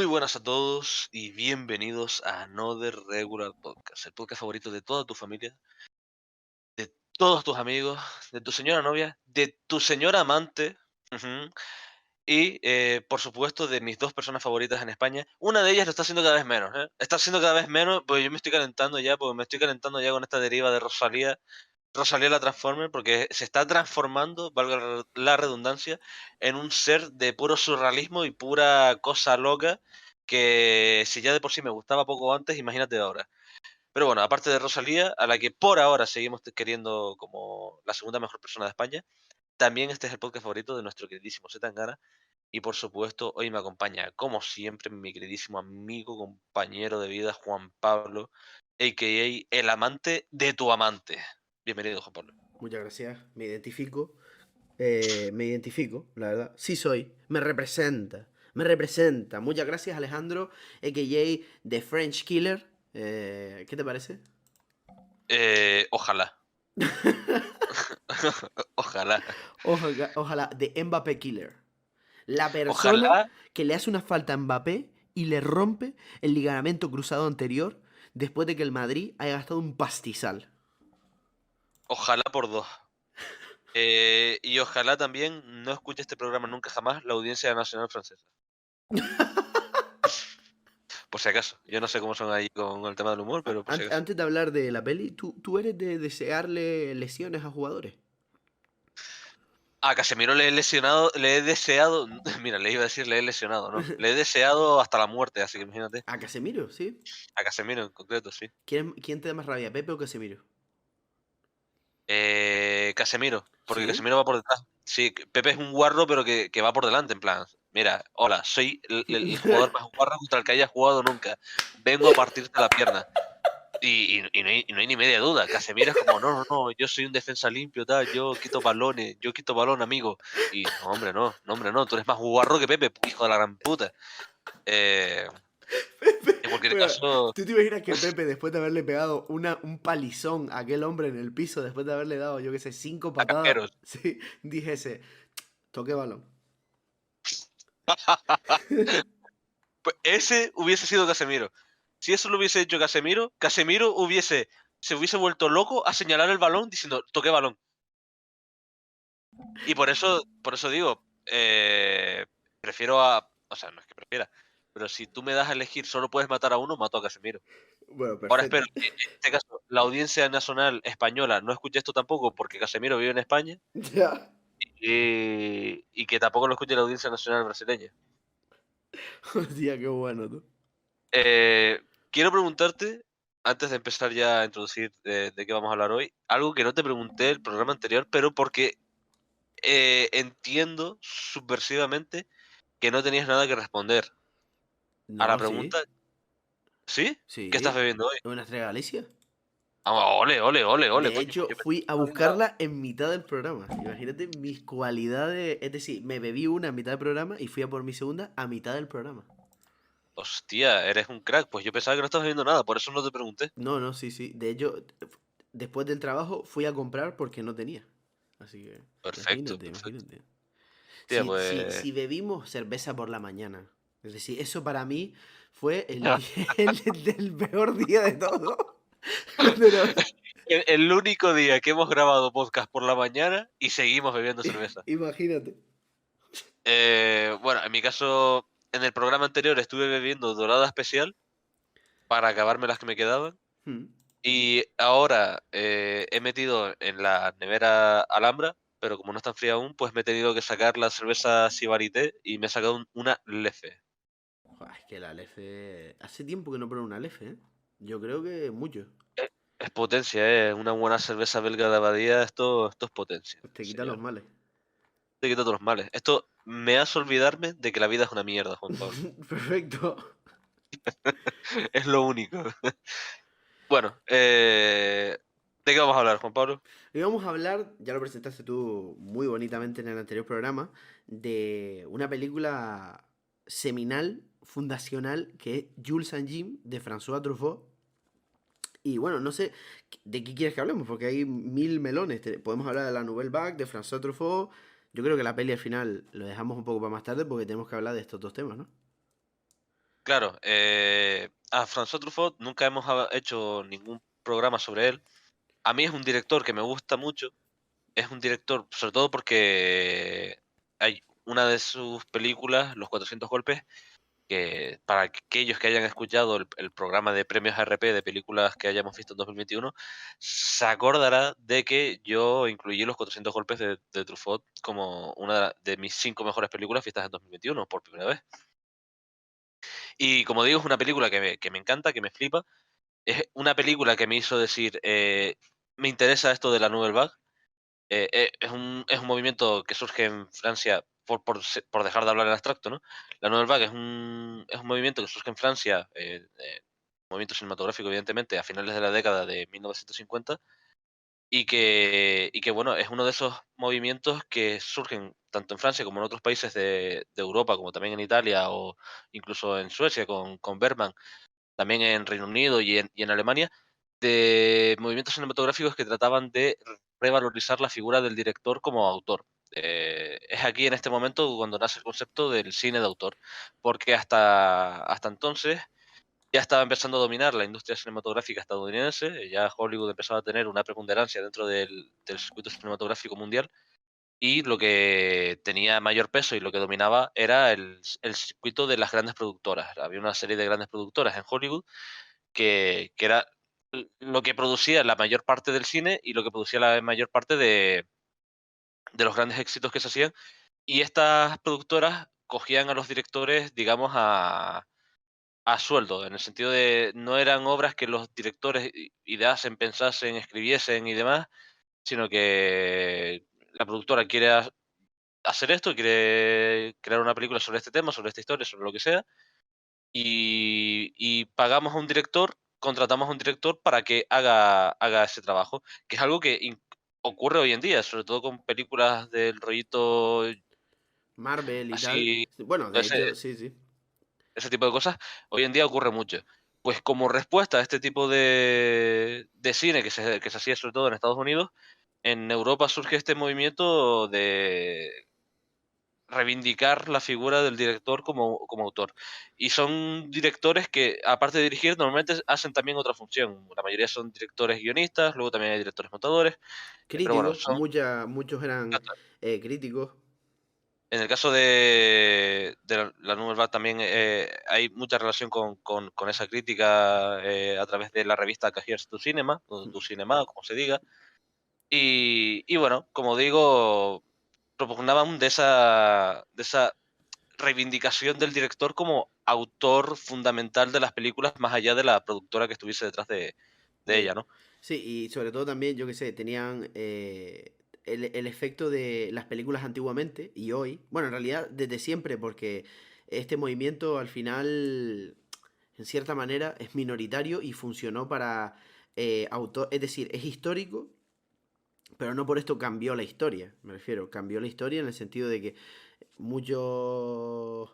buenas a todos y bienvenidos a Another Regular Podcast, el podcast favorito de toda tu familia, de todos tus amigos, de tu señora novia, de tu señora amante, ujú, y por supuesto de mis dos personas favoritas en España. Una de ellas lo está haciendo cada vez menos, ¿eh? Está haciendo cada vez menos, pues yo me estoy calentando ya, porque me estoy calentando ya con esta deriva de Rosalía. Rosalía la Transformer, porque se está transformando, valga la redundancia, en un ser de puro surrealismo y pura cosa loca que si ya de por sí me gustaba poco antes, imagínate ahora. Pero bueno, aparte de Rosalía, a la que por ahora seguimos queriendo como la segunda mejor persona de España, también este es el podcast favorito de nuestro queridísimo Zetangana. Y por supuesto, hoy me acompaña, como siempre, mi queridísimo amigo, compañero de vida, Juan Pablo, a.k.a. el amante de tu amante. Bienvenido, Juan Pablo. Muchas gracias, me identifico, la verdad. Sí soy, me representa. Muchas gracias, Alejandro, a.k.a. The French Killer. ¿Qué te parece? Ojalá. Ojalá. Ojalá, The Mbappé Killer. La persona Ojalá, que le hace una falta a Mbappé y le rompe el ligamento cruzado anterior después de que el Madrid haya gastado un pastizal. ojalá por dos. Y ojalá también no escuche este programa nunca jamás la Audiencia Nacional Francesa. Por si acaso. Yo no sé cómo son ahí con el tema del humor, pero por si acaso. Antes de hablar de la peli, ¿tú eres de desearle lesiones a jugadores? A Casemiro le he lesionado, le he deseado. Mira, le iba a decir le he lesionado, ¿no? Le he deseado hasta la muerte, así que imagínate. A Casemiro, ¿sí? A Casemiro en concreto, sí. ¿Quién te da más rabia, Pepe o Casemiro? Casemiro, porque ¿Sí? Casemiro va por detrás. Sí, Pepe es un guarro, pero que va por delante, en plan. Mira, hola, soy el jugador más guarro contra el que haya jugado nunca. Vengo a partirte la pierna. Y no hay ni media duda. Casemiro es como, no, no, no, yo soy un defensa limpio, tal, yo quito balones, yo quito balón, amigo. Y no, hombre, no, no, hombre, no, tú eres más guarro que Pepe, hijo de la gran puta. Eh, en cualquier Pero, caso, ¿tú te imaginas que Pepe, después de haberle pegado un palizón a aquel hombre en el piso, después de haberle dado, yo qué sé, 5 patadas, a sí, dijese, toque balón? pues ese hubiese sido Casemiro. Si eso lo hubiese hecho Casemiro, Casemiro se hubiese vuelto loco a señalar el balón diciendo, toqué balón. Y por eso digo, prefiero a. O sea, no es que prefiera. Pero si tú me das a elegir, solo puedes matar a uno, mato a Casemiro. Bueno, Ahora espero perfecto. que en este caso la audiencia nacional española no escuche esto tampoco porque Casemiro vive en España Ya. y que tampoco lo escuche la audiencia nacional brasileña. Hostia, qué bueno, tú. Quiero preguntarte, antes de empezar ya a introducir de qué vamos a hablar hoy, algo que no te pregunté el programa anterior, pero porque entiendo subversivamente que no tenías nada que responder a la No, sí. pregunta. ¿Sí? ¿Qué estás Sí. bebiendo hoy? ¿Una estrella Galicia? Ah, ole, ole, ole, ole, De coño. Pues hecho, yo pensé fui que a me había olvidado. buscarla en mitad del programa. Imagínate mis cualidades. Es decir, me bebí una a mitad del programa y fui a por mi segunda a mitad del programa. Hostia, eres un crack. Pues yo pensaba que no estabas bebiendo nada, por eso no te pregunté. No, no, sí, sí. De hecho, después del trabajo fui a comprar porque no tenía. Así que, Perfecto, imagínate, perfecto. imagínate. Tía, Si pues. bebimos cerveza por la mañana. Es decir, eso para mí fue el día del peor día de todo. Pero, El único día que hemos grabado podcast por la mañana y seguimos bebiendo cerveza. imagínate. Bueno, en mi caso, en el programa anterior estuve bebiendo dorada especial para acabarme las que me quedaban. Hmm. Y ahora he metido en la nevera Alhambra, pero como no está fría aún, pues me he tenido que sacar la cerveza Sibarité y me he sacado una Lefe. Joder, es que la Lefe. Hace tiempo que no pruebo una Lefe, ¿eh? Yo creo que mucho. Es potencia, ¿eh? Una buena cerveza belga de abadía, esto es potencia, Te quita los señor. males. Te quita todos los males. Esto me hace olvidarme de que la vida es una mierda, Juan Pablo. Perfecto. Es lo único. Bueno, ¿de qué vamos a hablar, Juan Pablo? Y vamos a hablar, ya lo presentaste tú muy bonitamente en el anterior programa, de una película seminal, fundacional, que es Jules and Jim, de François Truffaut. Y bueno, no sé de qué quieres que hablemos, porque hay mil melones. Podemos hablar de la Nouvelle Vague, de François Truffaut. Yo creo que la peli al final lo dejamos un poco para más tarde porque tenemos que hablar de estos dos temas, ¿no? claro, a François Truffaut nunca hemos hecho ningún programa sobre él. A mí es un director que me gusta mucho. Es un director, sobre todo porque hay una de sus películas, Los 400 golpes, que para aquellos que hayan escuchado el programa de premios RP de películas que hayamos visto en 2021, se acordará de que yo incluí Los 400 golpes de Truffaut como una de mis 5 mejores películas vistas en 2021 por primera vez. Y como digo, es una película que me encanta, que me flipa. Es una película que me hizo decir, me interesa esto de la Nouvelle Vague. Es un movimiento que surge en Francia por dejar de hablar en abstracto, ¿no? La Nouvelle Vague es un movimiento que surge en Francia, movimiento cinematográfico, evidentemente, a finales de la década de 1950, y que, bueno, es uno de esos movimientos que surgen tanto en Francia como en otros países de Europa, como también en Italia o incluso en Suecia con Bergman, también en Reino Unido y en Alemania, de movimientos cinematográficos que trataban de revalorizar la figura del director como autor. Es aquí en este momento cuando nace el concepto del cine de autor, porque hasta entonces ya estaba empezando a dominar la industria cinematográfica estadounidense, ya Hollywood empezaba a tener una preponderancia dentro del circuito cinematográfico mundial, y lo que tenía mayor peso y lo que dominaba era el circuito de las grandes productoras. Había una serie de grandes productoras en Hollywood que era lo que producía la mayor parte del cine y lo que producía la mayor parte de los grandes éxitos que se hacían. Y estas productoras cogían a los directores, digamos, a sueldo, en el sentido de no eran obras que los directores ideasen, pensasen, escribiesen y demás, sino que la productora quiere hacer esto, quiere crear una película sobre este tema, sobre esta historia, sobre lo que sea, y pagamos a un director, contratamos a un director para que haga ese trabajo, que es algo que ocurre hoy en día, sobre todo con películas del rollito Marvel y tal. así, Bueno, de ese, hecho, sí, sí. ese tipo de cosas, hoy en día ocurre mucho. Pues como respuesta a este tipo de cine que se hacía sobre todo en Estados Unidos, en Europa surge este movimiento de reivindicar la figura del director como autor. Y son directores que, aparte de dirigir, normalmente hacen también otra función. La mayoría son directores guionistas, luego también hay directores montadores, pero bueno, Críticos, muchos eran críticos. en el caso de la Nouvelle Vague también hay mucha relación con esa crítica a través de la revista Cahiers du Cinema, o du Cinema, como se diga. Y bueno, como digo, propugnaban de esa reivindicación del director como autor fundamental de las películas, más allá de la productora que estuviese detrás de ella, De, ¿no? sí, y sobre todo también, yo qué sé, tenían el efecto de las películas antiguamente y hoy. Bueno, en realidad desde siempre, porque este movimiento al final, en cierta manera, es minoritario y funcionó para autor, es decir, es histórico, pero no por esto cambió la historia, me refiero, cambió la historia en el sentido de que muchos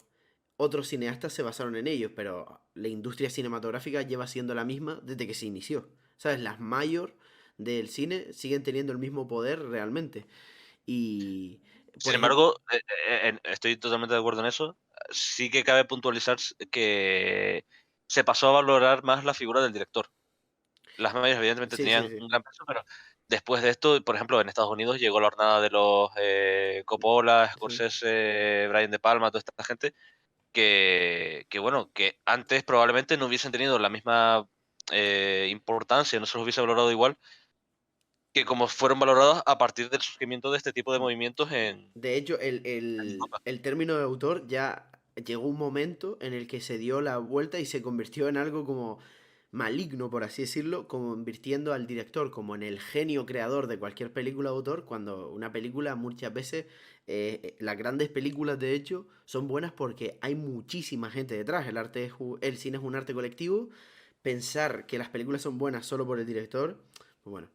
otros cineastas se basaron en ellos, pero la industria cinematográfica lleva siendo la misma desde que se inició. ¿Sabes? Las mayor del cine siguen teniendo el mismo poder realmente. Y, Sin por ejemplo, embargo, estoy totalmente de acuerdo en eso. Sí que cabe puntualizar que se pasó a valorar más la figura del director. Las medias evidentemente sí, sí, tenían sí. un gran peso, pero después de esto, por ejemplo, en Estados Unidos llegó la hornada de los Coppola, Sí. Scorsese, Brian De Palma, toda esta gente, que bueno, que antes probablemente no hubiesen tenido la misma importancia, no se los hubiese valorado igual que como fueron valorados a partir del surgimiento de este tipo de movimientos De hecho, en Europa. el término de autor ya llegó un momento en el que se dio la vuelta y se convirtió en algo como maligno, por así decirlo, convirtiendo al director como en el genio creador de cualquier película de autor, cuando una película muchas veces, las grandes películas de hecho, son buenas porque hay muchísima gente detrás. El cine es un arte colectivo. Pensar que las películas son buenas solo por el director, pues bueno,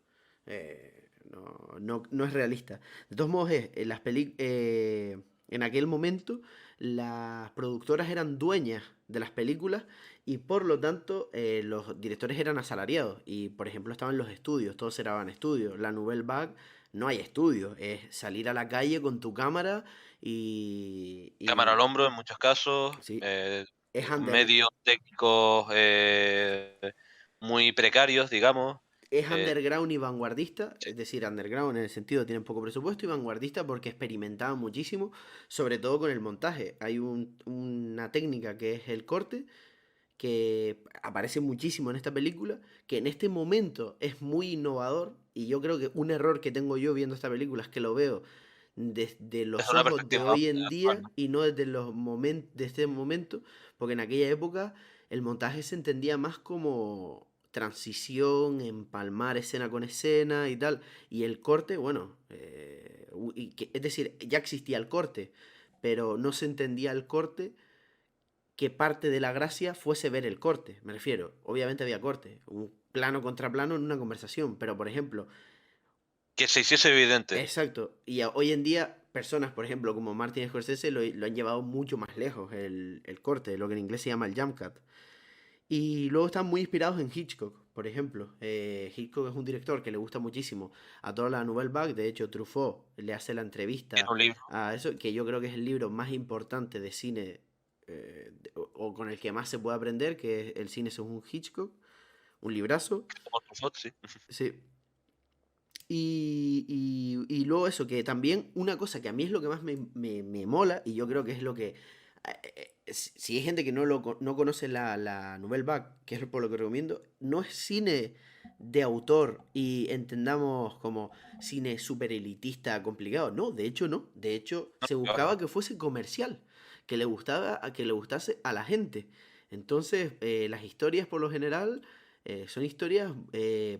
no es realista. De todos modos, en aquel momento las productoras eran dueñas de las películas y por lo tanto los directores eran asalariados. Y por ejemplo estaban los estudios, todos se grababan en estudios. La Nouvelle Vague no hay estudios, es salir a la calle con tu cámara Cámara y al hombro en muchos casos, sí, Es under, medios técnicos muy precarios, digamos. es eh, underground y vanguardista, sí, es decir, underground en el sentido tienen poco presupuesto y vanguardista porque experimentaban muchísimo, sobre todo con el montaje. Hay una técnica que es el corte, que aparece muchísimo en esta película, que en este momento es muy innovador y yo creo que un error que tengo yo viendo esta película es que lo veo desde desde los una ojos de perspectiva hoy en actual, día ¿no? y no desde los momentos de este momento, porque en aquella época el montaje se entendía más como transición, empalmar escena con escena y tal, y el corte, bueno, es decir, ya existía el corte, pero no se entendía el corte que parte de la gracia fuese ver el corte, me refiero. Obviamente había corte, un plano contra plano en una conversación, pero por ejemplo, Que se hiciese evidente. exacto, y hoy en día personas, por ejemplo, como Martin Scorsese lo han llevado mucho más lejos, el corte, lo que en inglés se llama el jump cut. Y luego están muy inspirados en Hitchcock, por ejemplo. Hitchcock es un director que le gusta muchísimo a toda la Nouvelle Vague. De hecho, Truffaut le hace la Tiene entrevista un libro a eso, que yo creo que es el libro más importante de cine o con el que más se puede aprender, que es El cine según Hitchcock. Un librazo. como Truffaut, sí. Sí. Y luego eso, que también una cosa que a mí es lo que más me mola, y yo creo que es lo que... si hay gente que no conoce la Nouvelle Vague, que es por lo que recomiendo, no es cine de autor y entendamos como cine super elitista complicado. No, de hecho no. De hecho, No, se que va, que buscaba va. que fuese comercial, que le gustase a la gente. Entonces, las historias por lo general son historias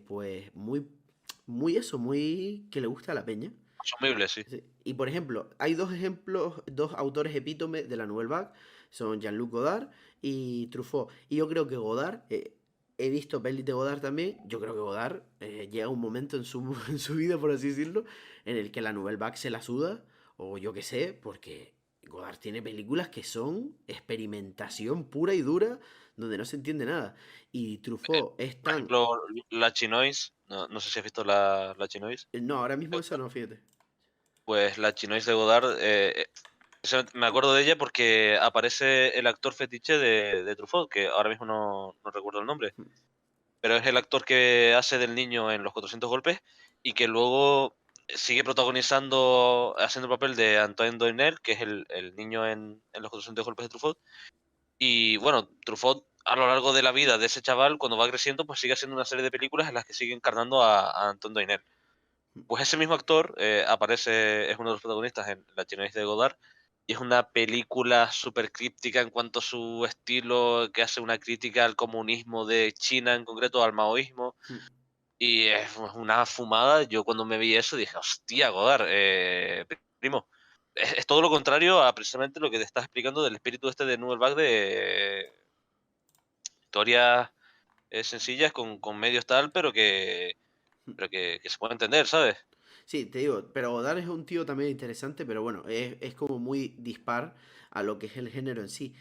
pues muy eso, muy que le gusta a la peña. Asumible, sí. Sí. Y por ejemplo, hay dos ejemplos, dos autores epítome de la Nouvelle Vague, son Jean-Luc Godard y Truffaut. Y yo creo que Godard, he visto pelis de Godard también, yo creo que Godard llega un momento en su, en su vida, por así decirlo, en el que la Nouvelle Vague se la suda, o yo qué sé, porque Godard tiene películas que son experimentación pura y dura, donde no se entiende nada. Y Truffaut es Por tan... ejemplo, la Chinoise, no sé si has visto la Chinoise. No, ahora mismo esa no, fíjate. Pues la Chinoise de Godard, me acuerdo de ella porque aparece el actor fetiche de Truffaut, que ahora mismo no recuerdo el nombre, pero es el actor que hace del niño en Los 400 golpes y que luego sigue protagonizando, haciendo el papel de Antoine Doinel, que es el niño en Los 400 golpes de Truffaut. Y bueno, Truffaut a lo largo de la vida de ese chaval, cuando va creciendo, pues sigue haciendo una serie de películas en las que sigue encarnando a Antoine Doinel. Pues ese mismo actor aparece, es uno de los protagonistas en La Chinoise de Godard, y es una película súper críptica en cuanto a su estilo, que hace una crítica al comunismo de China, en concreto al maoísmo, y es una fumada. Yo cuando me vi eso dije, hostia, Godard, primo. Es todo lo contrario a precisamente lo que te estás explicando del espíritu este de Nouvelle Vague de historias sencillas con medios tal, pero que se puede entender, ¿sabes? Sí, te digo, pero Godard es un tío también interesante, pero bueno, es como muy dispar a lo que es el género en sí.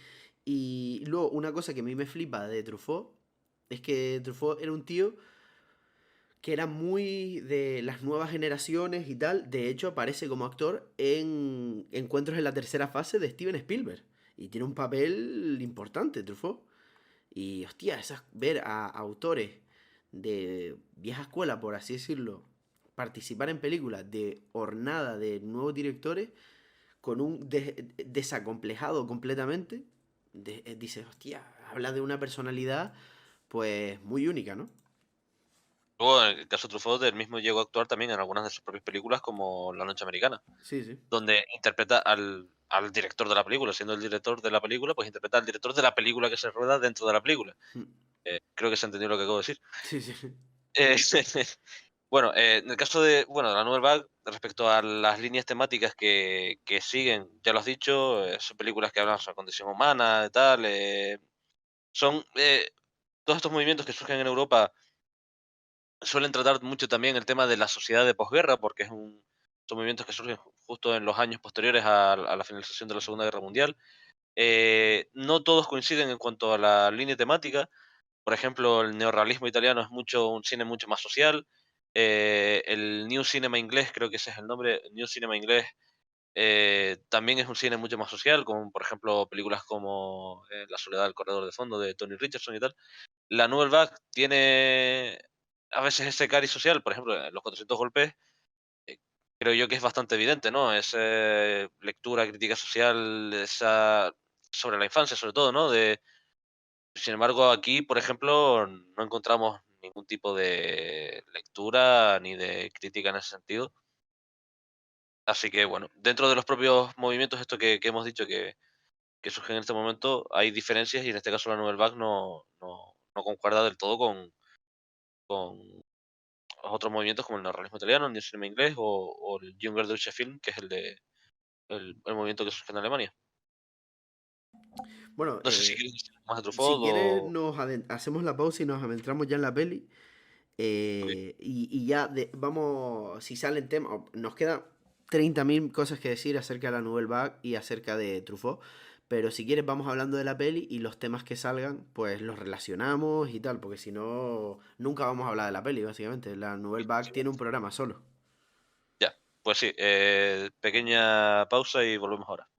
Y luego, una cosa que a mí me flipa de Truffaut es que Truffaut era un tío que era muy de las nuevas generaciones y tal. De hecho, aparece como actor en Encuentros en la tercera fase de Steven Spielberg. Y tiene un papel importante, Truffaut. Y hostia, ver a autores de vieja escuela, por así decirlo, participar en películas de hornada de nuevos directores con un desacomplejado completamente, dices, hostia, habla de una personalidad pues muy única, ¿no? Luego, en el caso de Truffaut, él mismo llegó a actuar también en algunas de sus propias películas, como La Noche Americana, Sí, sí. donde interpreta al director de la película. Siendo el director de la película, pues interpreta al director de la película que se rueda dentro de la película. Mm. Creo que se entendió lo que acabo de decir. Sí, sí. Eh, bueno, en el caso de, bueno, de la Nouvelle Vague, respecto a las líneas temáticas que siguen, ya lo has dicho, son películas que hablan sobre la condición humana y tal. Son todos estos movimientos que surgen en Europa suelen tratar mucho también el tema de la sociedad de posguerra, porque son movimientos que surgen justo en los años posteriores a la finalización de la Segunda Guerra Mundial. No todos coinciden en cuanto a la línea temática. Por ejemplo, el neorrealismo italiano es un cine mucho más social. El New Cinema inglés, creo que ese es el nombre, el New Cinema inglés, También es un cine mucho más social, como por ejemplo películas como La soledad del corredor de fondo de Tony Richardson y tal. La Nouvelle Vague tiene a veces ese cariz social, por ejemplo, en Los 400 golpes, eh, creo yo que es bastante evidente, ¿no? Es lectura, crítica social, esa sobre la infancia, sobre todo, ¿no? Sin embargo, aquí, por ejemplo, no encontramos ningún tipo de lectura ni de crítica en ese sentido. Así que, bueno, dentro de los propios movimientos, esto que hemos dicho que surgen en este momento, hay diferencias y en este caso la Nouvelle Vague no concuerda del todo con los otros movimientos como el neorrealismo italiano, el New Cinema inglés o el Junger Deutsche Film, que es el movimiento que surge en Alemania. Bueno, No sé si quieres decir algo más de si Truffaut quieres, o... hacemos la pausa y nos adentramos ya en la peli. Ok, Y ya vamos, si salen temas, nos quedan 30.000 cosas que decir acerca de la Nouvelle Vague y acerca de Truffaut. Pero si quieres, vamos hablando de la peli y los temas que salgan, pues los relacionamos y tal, porque si no, nunca vamos a hablar de la peli, básicamente. La Nouvelle Vague sí, tiene un programa solo. ya, pues sí, pequeña pausa y volvemos ahora.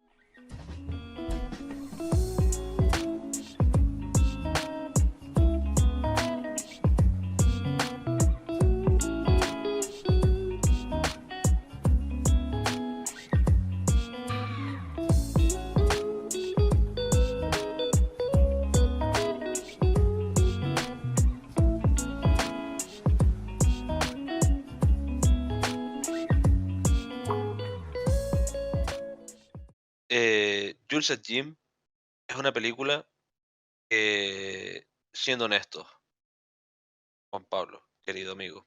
Jules et Jim es una película que, siendo honestos, Juan Pablo, querido amigo,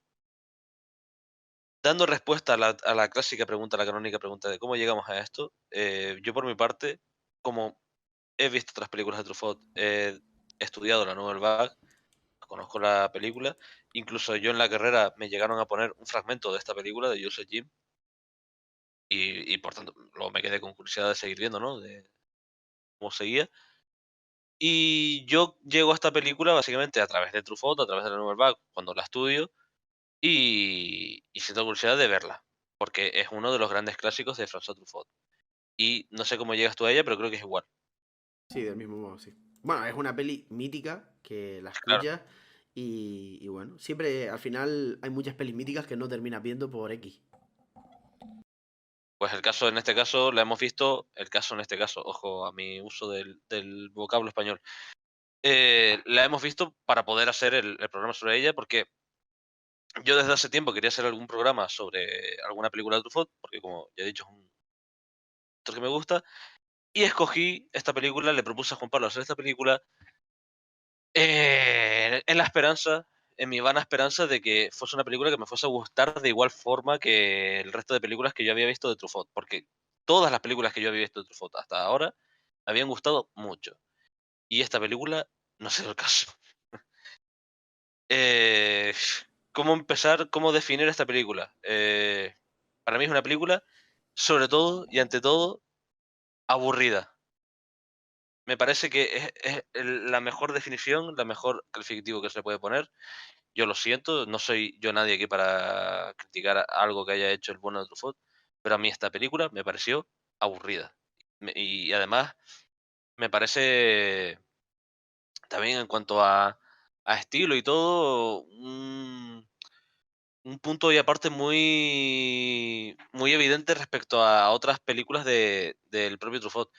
dando respuesta a la clásica pregunta, a la canónica pregunta de cómo llegamos a esto, yo por mi parte, como he visto otras películas de Truffaut, he estudiado la Nouvelle Vague, conozco la película, incluso yo en la carrera me llegaron a poner un fragmento de esta película de Jules et Jim y por tanto luego me quedé con curiosidad de seguir viendo, ¿no? De cómo seguía. Y yo llego a esta película básicamente a través de Truffaut, a través de la Nouvelle Vague, cuando la estudio, y siento curiosidad de verla, porque es uno de los grandes clásicos de François Truffaut. Y no sé cómo llegas tú a ella, pero creo que es igual. Sí, del mismo modo, sí. Bueno, es una peli mítica que la Claro. escuchas y bueno, siempre al final hay muchas pelis míticas que no terminas viendo por X. Pues el caso en este caso la hemos visto, el caso en este caso, ojo a mi uso del vocablo español, la hemos visto para poder hacer el programa sobre ella, porque yo desde hace tiempo quería hacer algún programa sobre alguna película de Truffaut, porque como ya he dicho es un actor que me gusta, y escogí esta película, le propuse a Juan Pablo hacer esta película en la esperanza, en mi vana esperanza de que fuese una película que me fuese a gustar de igual forma que el resto de películas que yo había visto de Truffaut, porque todas las películas que yo había visto de Truffaut hasta ahora me habían gustado mucho. Y esta película no ha sido el caso. Eh, ¿Cómo empezar? ¿Cómo definir esta película? Para mí es una película, sobre todo y ante todo, aburrida. Me parece que es la mejor definición, la mejor calificativo que se le puede poner. Yo lo siento, no soy yo nadie aquí para criticar algo que haya hecho el bueno de Truffaut, pero a mí esta película me pareció aburrida. Y además me parece también en cuanto a estilo y todo, un punto y aparte muy evidente respecto a otras películas del propio Truffaut.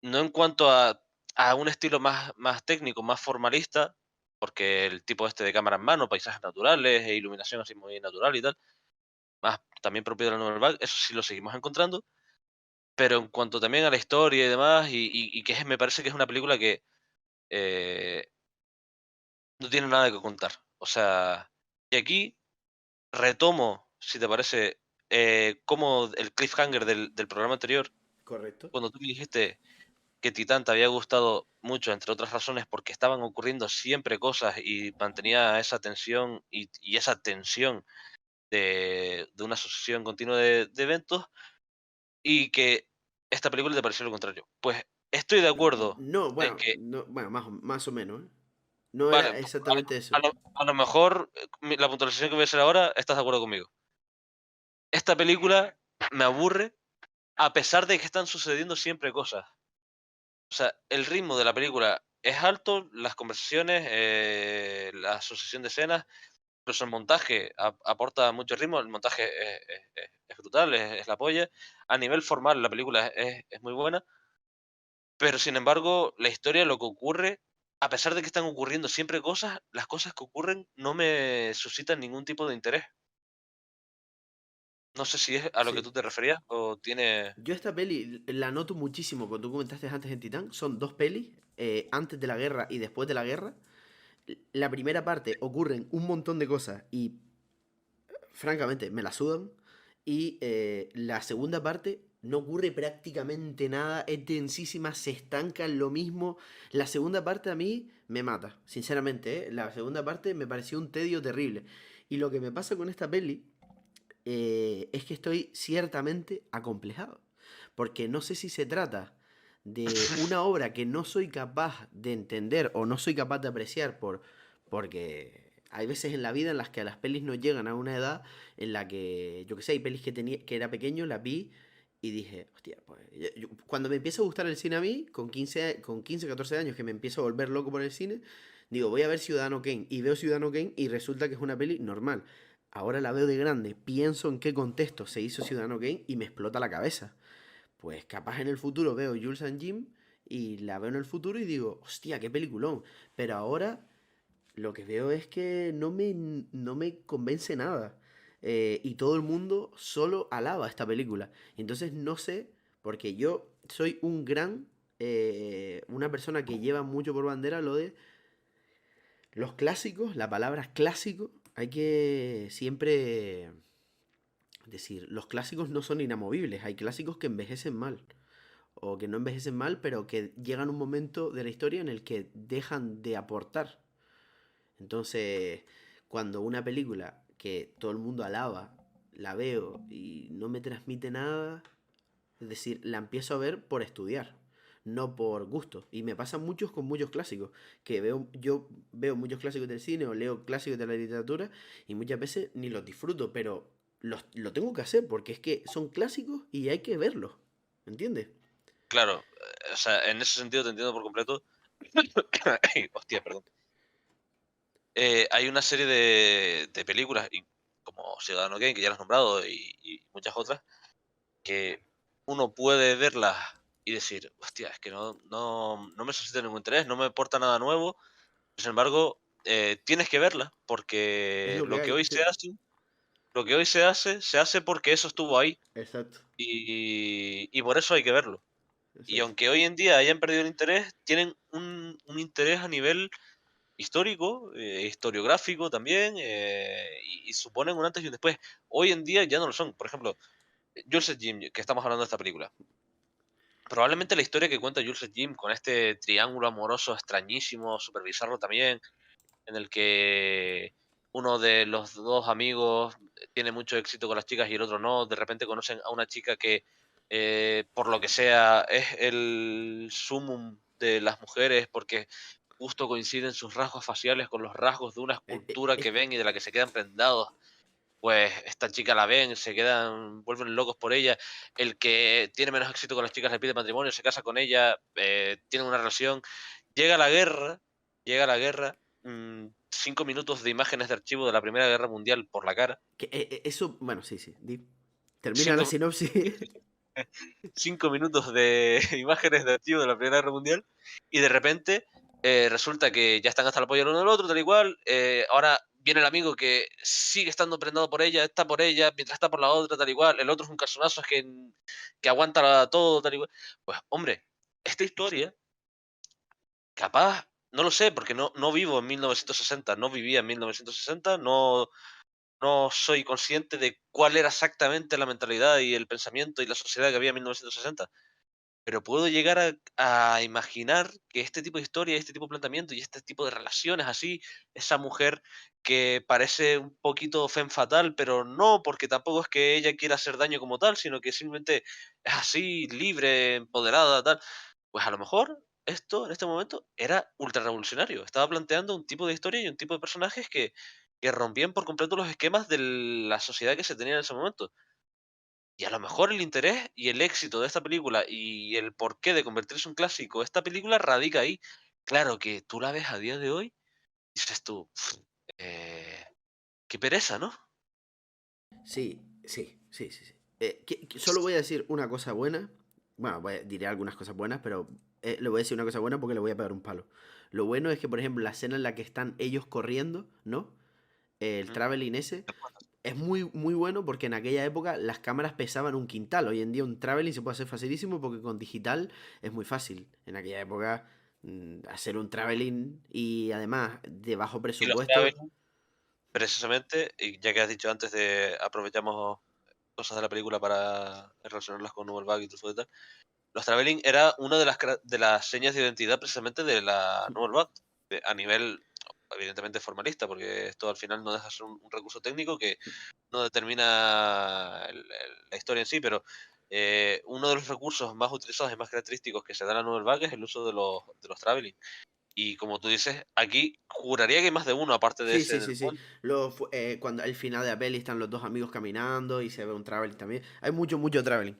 No en cuanto a un estilo más técnico, más formalista, porque el tipo este de cámara en mano, paisajes naturales e iluminación así muy natural y tal, más también propio de la Nouvelle Vague, eso sí lo seguimos encontrando, pero en cuanto también a la historia y demás, y que me parece que es una película que eh, no tiene nada que contar. O sea, y aquí retomo, si te parece, como el cliffhanger del programa anterior, Correcto. cuando tú me dijiste que Titán te había gustado mucho, entre otras razones, porque estaban ocurriendo siempre cosas y mantenía esa tensión y esa tensión de una sucesión continua de eventos, y que esta película te pareció lo contrario. Pues estoy de acuerdo No, en bueno, que, no, bueno, más o menos, ¿eh? No vale, era exactamente eso. a lo mejor la puntualización que voy a hacer ahora, estás de acuerdo conmigo. Esta película me aburre a pesar de que están sucediendo siempre cosas. O sea, el ritmo de la película es alto, las conversaciones, la sucesión de escenas, incluso el montaje aporta mucho ritmo, el montaje es brutal, es la polla. A nivel formal, la película es muy buena, pero sin embargo, la historia, lo que ocurre, a pesar de que están ocurriendo siempre cosas, las cosas que ocurren no me suscitan ningún tipo de interés. No sé si es a lo que Sí. tú te referías o tiene... Yo esta peli la noto muchísimo, como tú comentaste antes en Titán, son dos pelis, antes de la guerra y después de la guerra. La primera parte ocurren un montón de cosas y francamente me la sudan. Y la segunda parte no ocurre prácticamente nada, es densísima, se estanca en lo mismo. La segunda parte a mí me mata, sinceramente, ¿eh? La segunda parte me pareció un tedio terrible. Y lo que me pasa con esta peli es que estoy ciertamente acomplejado. Porque no sé si se trata de una obra que no soy capaz de entender o no soy capaz de apreciar porque hay veces en la vida en las que las pelis no llegan a una edad en la que, yo que sé, hay pelis que, tenía, que era pequeño, las vi y dije, hostia, pues, cuando me empieza a gustar el cine a mí, con 15 14 años, que me empiezo a volver loco por el cine, digo, voy a ver Ciudadano Kane. Y veo Ciudadano Kane y resulta que es una peli normal. Ahora la veo de grande, pienso en qué contexto se hizo Ciudadano Kane y me explota la cabeza. Pues capaz en el futuro veo Jules and Jim y la veo en el futuro y digo, hostia, qué peliculón. Pero ahora lo que veo es que no me convence nada. Y todo el mundo solo alaba esta película. Entonces no sé, porque yo soy un gran... una persona que lleva mucho por bandera lo de los clásicos, la palabra clásico, hay que siempre decir, los clásicos no son inamovibles, hay clásicos que envejecen mal, o que no envejecen mal, pero que llegan un momento de la historia en el que dejan de aportar. Entonces, cuando una película que todo el mundo alaba, la veo y no me transmite nada, es decir, la empiezo a ver por estudiar, no por gusto. Y me pasa muchos con muchos clásicos, que veo, yo veo muchos clásicos del cine o leo clásicos de la literatura y muchas veces ni los disfruto, pero lo tengo que hacer porque es que son clásicos y hay que verlos. ¿Entiendes? Claro, o sea, en ese sentido te entiendo por completo. Hostia, perdón. Hay una serie de películas, y como Ciudadano Kane, que ya lo has nombrado, y muchas otras, que uno puede verlas y decir, hostia, es que no me suscita ningún interés, no me aporta nada nuevo. Sin embargo, tienes que verlas, Es porque lo que hay, sí. lo que hoy se hace porque eso estuvo ahí, Exacto, y por eso hay que verlo. Y exacto. aunque hoy en día hayan perdido el interés, tienen un interés a nivel histórico, historiográfico también, y suponen un antes y un después. Hoy en día ya no lo son. Por ejemplo, Jules Jim, que estamos hablando de esta película. Probablemente la historia que cuenta Jules Jim con este triángulo amoroso extrañísimo, super bizarro también, en el que uno de los dos amigos tiene mucho éxito con las chicas y el otro no, de repente conocen a una chica que, por lo que sea, es el sumum de las mujeres porque justo coinciden sus rasgos faciales con los rasgos de una escultura que Es, ven y de la que se quedan prendados. Pues esta chica la ven, se quedan, vuelven locos por ella. El que tiene menos éxito con las chicas le pide matrimonio, se casa con ella, tienen una relación. Llega la guerra, llega la guerra, 5 minutos de imágenes de archivo de la Primera Guerra Mundial por la cara. que, eso, bueno, sí, sí. Termina la Cinco, sinopsis. 5 minutos de imágenes de archivo de la Primera Guerra Mundial. Y de repente resulta que ya están hasta el apoyo el uno del otro, tal y cual. Ahora viene el amigo que sigue estando prendado por ella, está por ella, mientras está por la otra, tal y cual. El otro es un calzonazo que aguanta todo, tal y cual. Pues, hombre, esta historia, capaz, no lo sé, porque no vivo en 1960, no vivía en 1960, no soy consciente de cuál era exactamente la mentalidad y el pensamiento y la sociedad que había en 1960. Pero puedo llegar a imaginar que este tipo de historia, este tipo de planteamiento y este tipo de relaciones así, esa mujer que parece un poquito femme fatal, pero no, porque tampoco es que ella quiera hacer daño como tal, sino que simplemente es así, libre, empoderada, tal. Pues a lo mejor esto en este momento era ultra revolucionario. Estaba planteando un tipo de historia y un tipo de personajes que rompían por completo los esquemas de la sociedad que se tenía en ese momento. Y a lo mejor el interés y el éxito de esta película y el porqué de convertirse en un clásico, esta película radica ahí. Claro que tú la ves a día de hoy y dices tú, eh, qué pereza, ¿no? Sí, sí, sí, sí, sí. Solo voy a decir una cosa buena. Bueno, diré algunas cosas buenas, pero le voy a decir una cosa buena porque le voy a pegar un palo. Lo bueno es que, por ejemplo, la escena en la que están ellos corriendo, ¿no? El Ujú. traveling ese, es muy, muy bueno porque en aquella época las cámaras pesaban un quintal. Hoy en día un traveling se puede hacer facilísimo porque con digital es muy fácil. En aquella época hacer un traveling y además de bajo Y los presupuesto. traveling, precisamente, y ya que has dicho antes de aprovechamos cosas de la película para relacionarlas con Nouvelle Vague y Truffaut y tal, los traveling era una de las señas de identidad precisamente de la Nouvelle Vague, a nivel evidentemente formalista, porque esto al final no deja de ser un recurso técnico que no determina la historia en sí, pero uno de los recursos más utilizados y más característicos que se da en la Nouvelle Vague es el uso de los traveling. Y como tú dices, aquí juraría que hay más de uno, aparte de Sí, ese sí, del sí, sí. puente. Cuando al final de la peli están los dos amigos caminando y se ve un traveling también. Hay mucho, mucho traveling.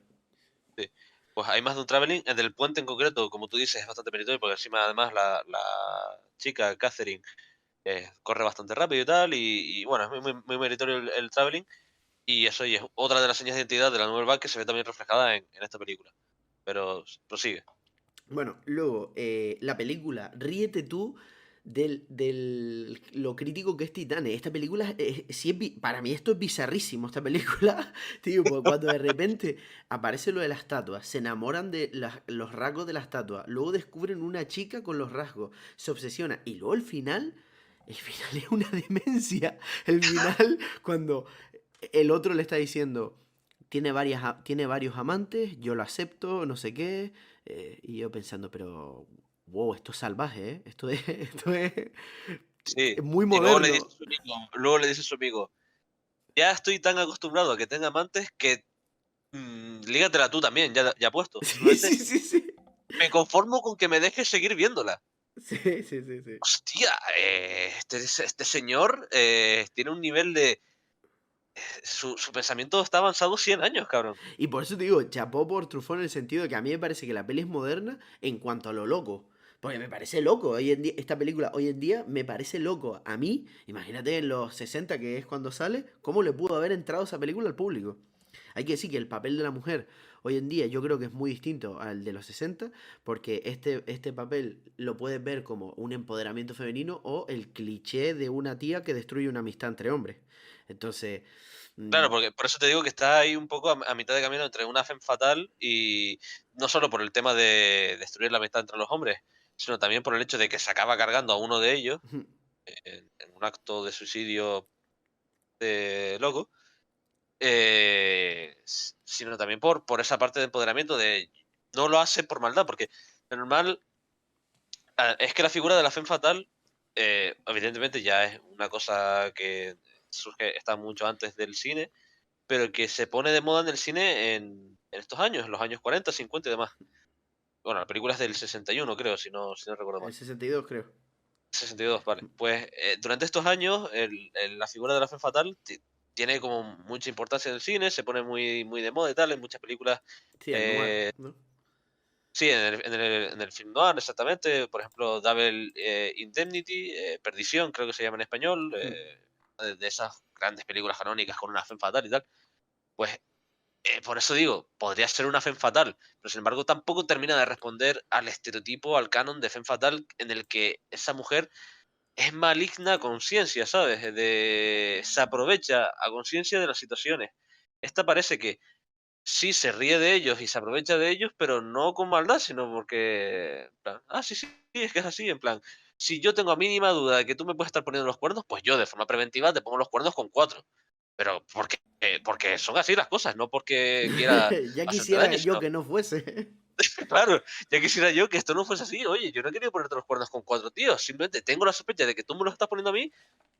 Pues hay más de un traveling. El del puente en concreto, como tú dices, es bastante meritorio, porque encima además la chica, Catherine, corre bastante rápido y tal, y bueno, es muy meritorio el traveling. Y eso y es otra de las señas de identidad de la Nouvelle Vague que se ve también reflejada en esta película. Pero prosigue. Bueno, luego, la película, ríete tú del lo crítico que es Titane. Esta película, sí para mí esto es bizarrísimo, esta película, tío, porque cuando de repente aparece lo de la estatua, se enamoran de los rasgos de la estatua, luego descubren una chica con los rasgos, se obsesiona, y luego el final es una demencia. El final, cuando el otro le está diciendo, tiene varios amantes, yo lo acepto, no sé qué. Y yo pensando, pero, wow, esto es salvaje, ¿eh? Sí. Es muy Y moderno. luego le dice a su amigo, ya estoy tan acostumbrado a que tenga amantes que lígatela tú también, ya puesto. Sí, Simplemente sí, sí, sí. me conformo con que me dejes seguir viéndola. Sí, sí, sí, sí. Hostia, este señor tiene un nivel de... su pensamiento está avanzado 100 años, cabrón. Y por eso te digo, chapó por Truffaut en el sentido de que a mí me parece que la peli es moderna en cuanto a lo loco. Porque me parece loco. Hoy en día, esta película hoy en día me parece loco. A mí, imagínate en los 60 que es cuando sale, ¿cómo le pudo haber entrado esa película al público? Hay que decir que el papel de la mujer hoy en día yo creo que es muy distinto al de los 60 porque este papel lo puedes ver como un empoderamiento femenino o el cliché de una tía que destruye una amistad entre hombres. Entonces, mm, Claro, porque por eso te digo que está ahí un poco a mitad de camino entre una femme fatal y no solo por el tema de destruir la amistad entre los hombres, sino también por el hecho de que se acaba cargando a uno de ellos en un acto de suicidio loco, sino también por esa parte de empoderamiento de no lo hace por maldad, porque lo normal es que la figura de la femme fatal, evidentemente ya es una cosa que surge, está mucho antes del cine, pero que se pone de moda en el cine en estos años, en los años 40, 50 y demás. Bueno, la película es del 61, creo, si no recuerdo mal. el 62 creo. 62, vale. Pues durante estos años, la figura de la Femme Fatal tiene como mucha importancia en el cine, se pone muy de moda y tal, en muchas películas. Sí, el noir, ¿no? Sí, en el film noir, exactamente. Por ejemplo, Double Indemnity, Perdición, creo que se llama en español, de esas grandes películas canónicas con una Femme Fatal y tal. Pues por eso digo, podría ser una femme fatal, pero sin embargo tampoco termina de responder al estereotipo, al canon de femme fatal en el que esa mujer es maligna a conciencia, ¿sabes? Se aprovecha a conciencia de las situaciones. Esta parece que sí se ríe de ellos y se aprovecha de ellos, pero no con maldad, sino porque, en plan, sí, sí, sí, es que es así, en plan, si yo tengo a mínima duda de que tú me puedes estar poniendo los cuernos, pues yo de forma preventiva te pongo los cuernos con cuatro. Pero porque son así las cosas, no porque quiera Ya hacerte quisiera daño, yo sino, que no fuese. claro, ya quisiera yo que esto no fuese así. Oye, yo no he querido ponerte los cuernos con cuatro tíos, simplemente tengo la sospecha de que tú me los estás poniendo a mí.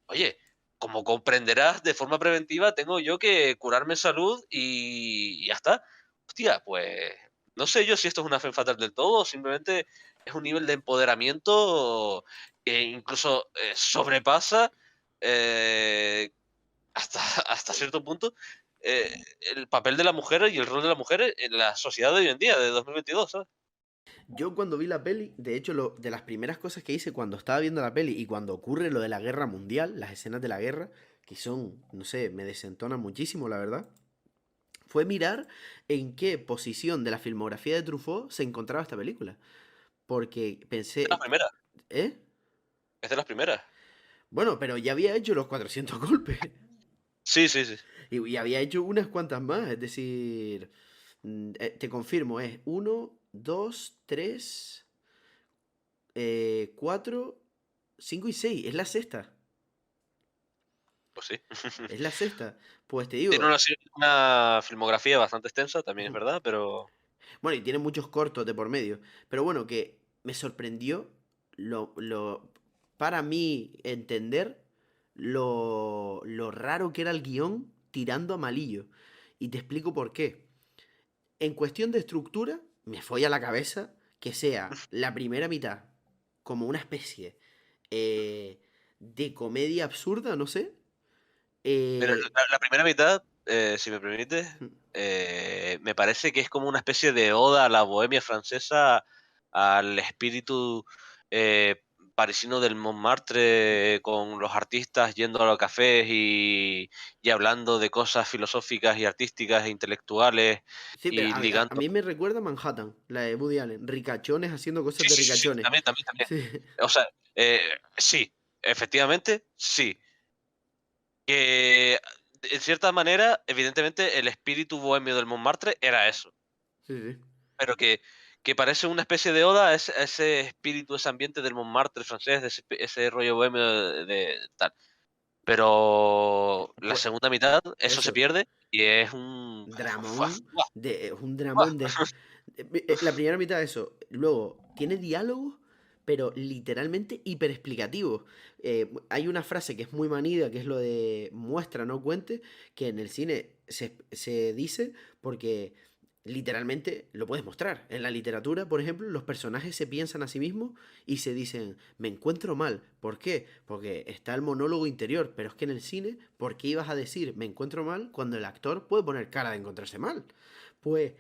Oye, como comprenderás, de forma preventiva tengo yo que curarme en salud y ya está. Hostia, pues no sé yo si esto es una fe fatal del todo o simplemente es un nivel de empoderamiento que incluso sobrepasa eh, hasta, hasta cierto punto eh, el papel de la mujer y el rol de la mujer en la sociedad de hoy en día, de 2022, ¿sabes? Yo cuando vi la peli, de hecho, de las primeras cosas que hice cuando estaba viendo la peli y cuando ocurre lo de la guerra mundial, las escenas de la guerra, que son, no sé, me desentonan muchísimo, la verdad, fue mirar en qué posición de la filmografía de Truffaut se encontraba esta película. Porque Es de las pensé, primeras, ¿eh? es de las primeras. Bueno, pero ya había hecho los 400 golpes. Sí, sí, sí. Y había hecho unas cuantas más. Es decir, te confirmo, es uno, 2, 3, 4, 5 y 6. Es la sexta. Pues sí. Es la sexta. Pues te Tiene digo, una filmografía bastante extensa, también es ujú. verdad, pero Bueno, y tiene muchos cortos de por medio. Pero bueno, que me sorprendió para mí entender lo raro que era el guión tirando a malillo. Y te explico por qué. En cuestión de estructura, me fue a la cabeza que sea la primera mitad como una especie eh, de comedia absurda, no sé. pero eh, la primera mitad, si me permites, me parece que es como una especie de oda a la bohemia francesa, al espíritu eh, parisino del Montmartre, con los artistas yendo a los cafés y hablando de cosas filosóficas y artísticas e intelectuales sí, pero y a ligando. mí me recuerda a Manhattan, la de Woody Allen. Ricachones haciendo cosas Sí, de sí, sí, sí, ricachones. también, también, también. Sí, O sea, sí, efectivamente, sí. Que en cierta manera, evidentemente, el espíritu bohemio del Montmartre era eso, sí, sí. pero que parece una especie de oda a ese espíritu, ese ambiente del Montmartre francés, de ese rollo bohemio de tal. Pero la Pues segunda mitad, eso se eso, pierde y es un... dramón, es un ¡Buah! dramón de... La primera mitad de eso. Luego, tiene diálogos, pero literalmente hiper explicativos. Hay una frase que es muy manida, que es lo de muestra, no cuente, que en el cine se dice porque literalmente lo puedes mostrar. En la literatura, por ejemplo, los personajes se piensan a sí mismos y se dicen, me encuentro mal. ¿Por qué? Porque está el monólogo interior, pero es que en el cine, ¿por qué ibas a decir, me encuentro mal, cuando el actor puede poner cara de encontrarse mal? Pues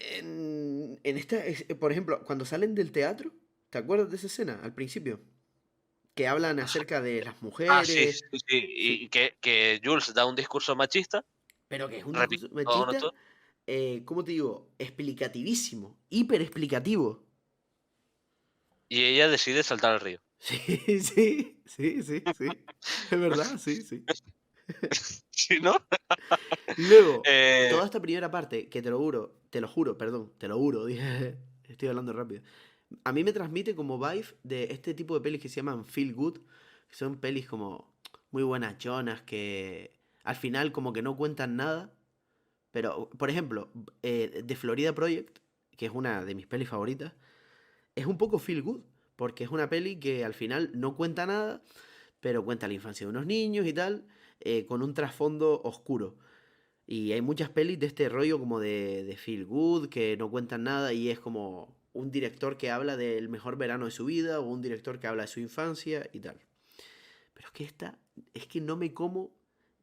en esta, por ejemplo, cuando salen del teatro, ¿te acuerdas de esa escena al principio? Que hablan acerca de las Ah, sí, mujeres, sí, sí. Y sí, que Jules da un discurso machista, pero que es un repite discurso todo machista, esto, ¿cómo te digo? Explicativísimo, hiper explicativo. y ella decide saltar al río. Sí, sí, sí, sí, sí. Es verdad, sí, sí. ¿Sí, no? Luego, Eh, toda esta primera parte, que te lo juro, perdón, te lo juro, dije, estoy hablando rápido. A mí me transmite como vibe de este tipo de pelis que se llaman Feel Good, que son pelis como muy buenachonas, que al final como que no cuentan nada. Pero, por ejemplo, The Florida Project, que es una de mis pelis favoritas, es un poco Feel Good, porque es una peli que al final no cuenta nada, pero cuenta la infancia de unos niños y tal, con un trasfondo oscuro. Y hay muchas pelis de este rollo como de feel good, que no cuentan nada y es como un director que habla del mejor verano de su vida o un director que habla de su infancia y tal. Pero es que esta, es que no me como,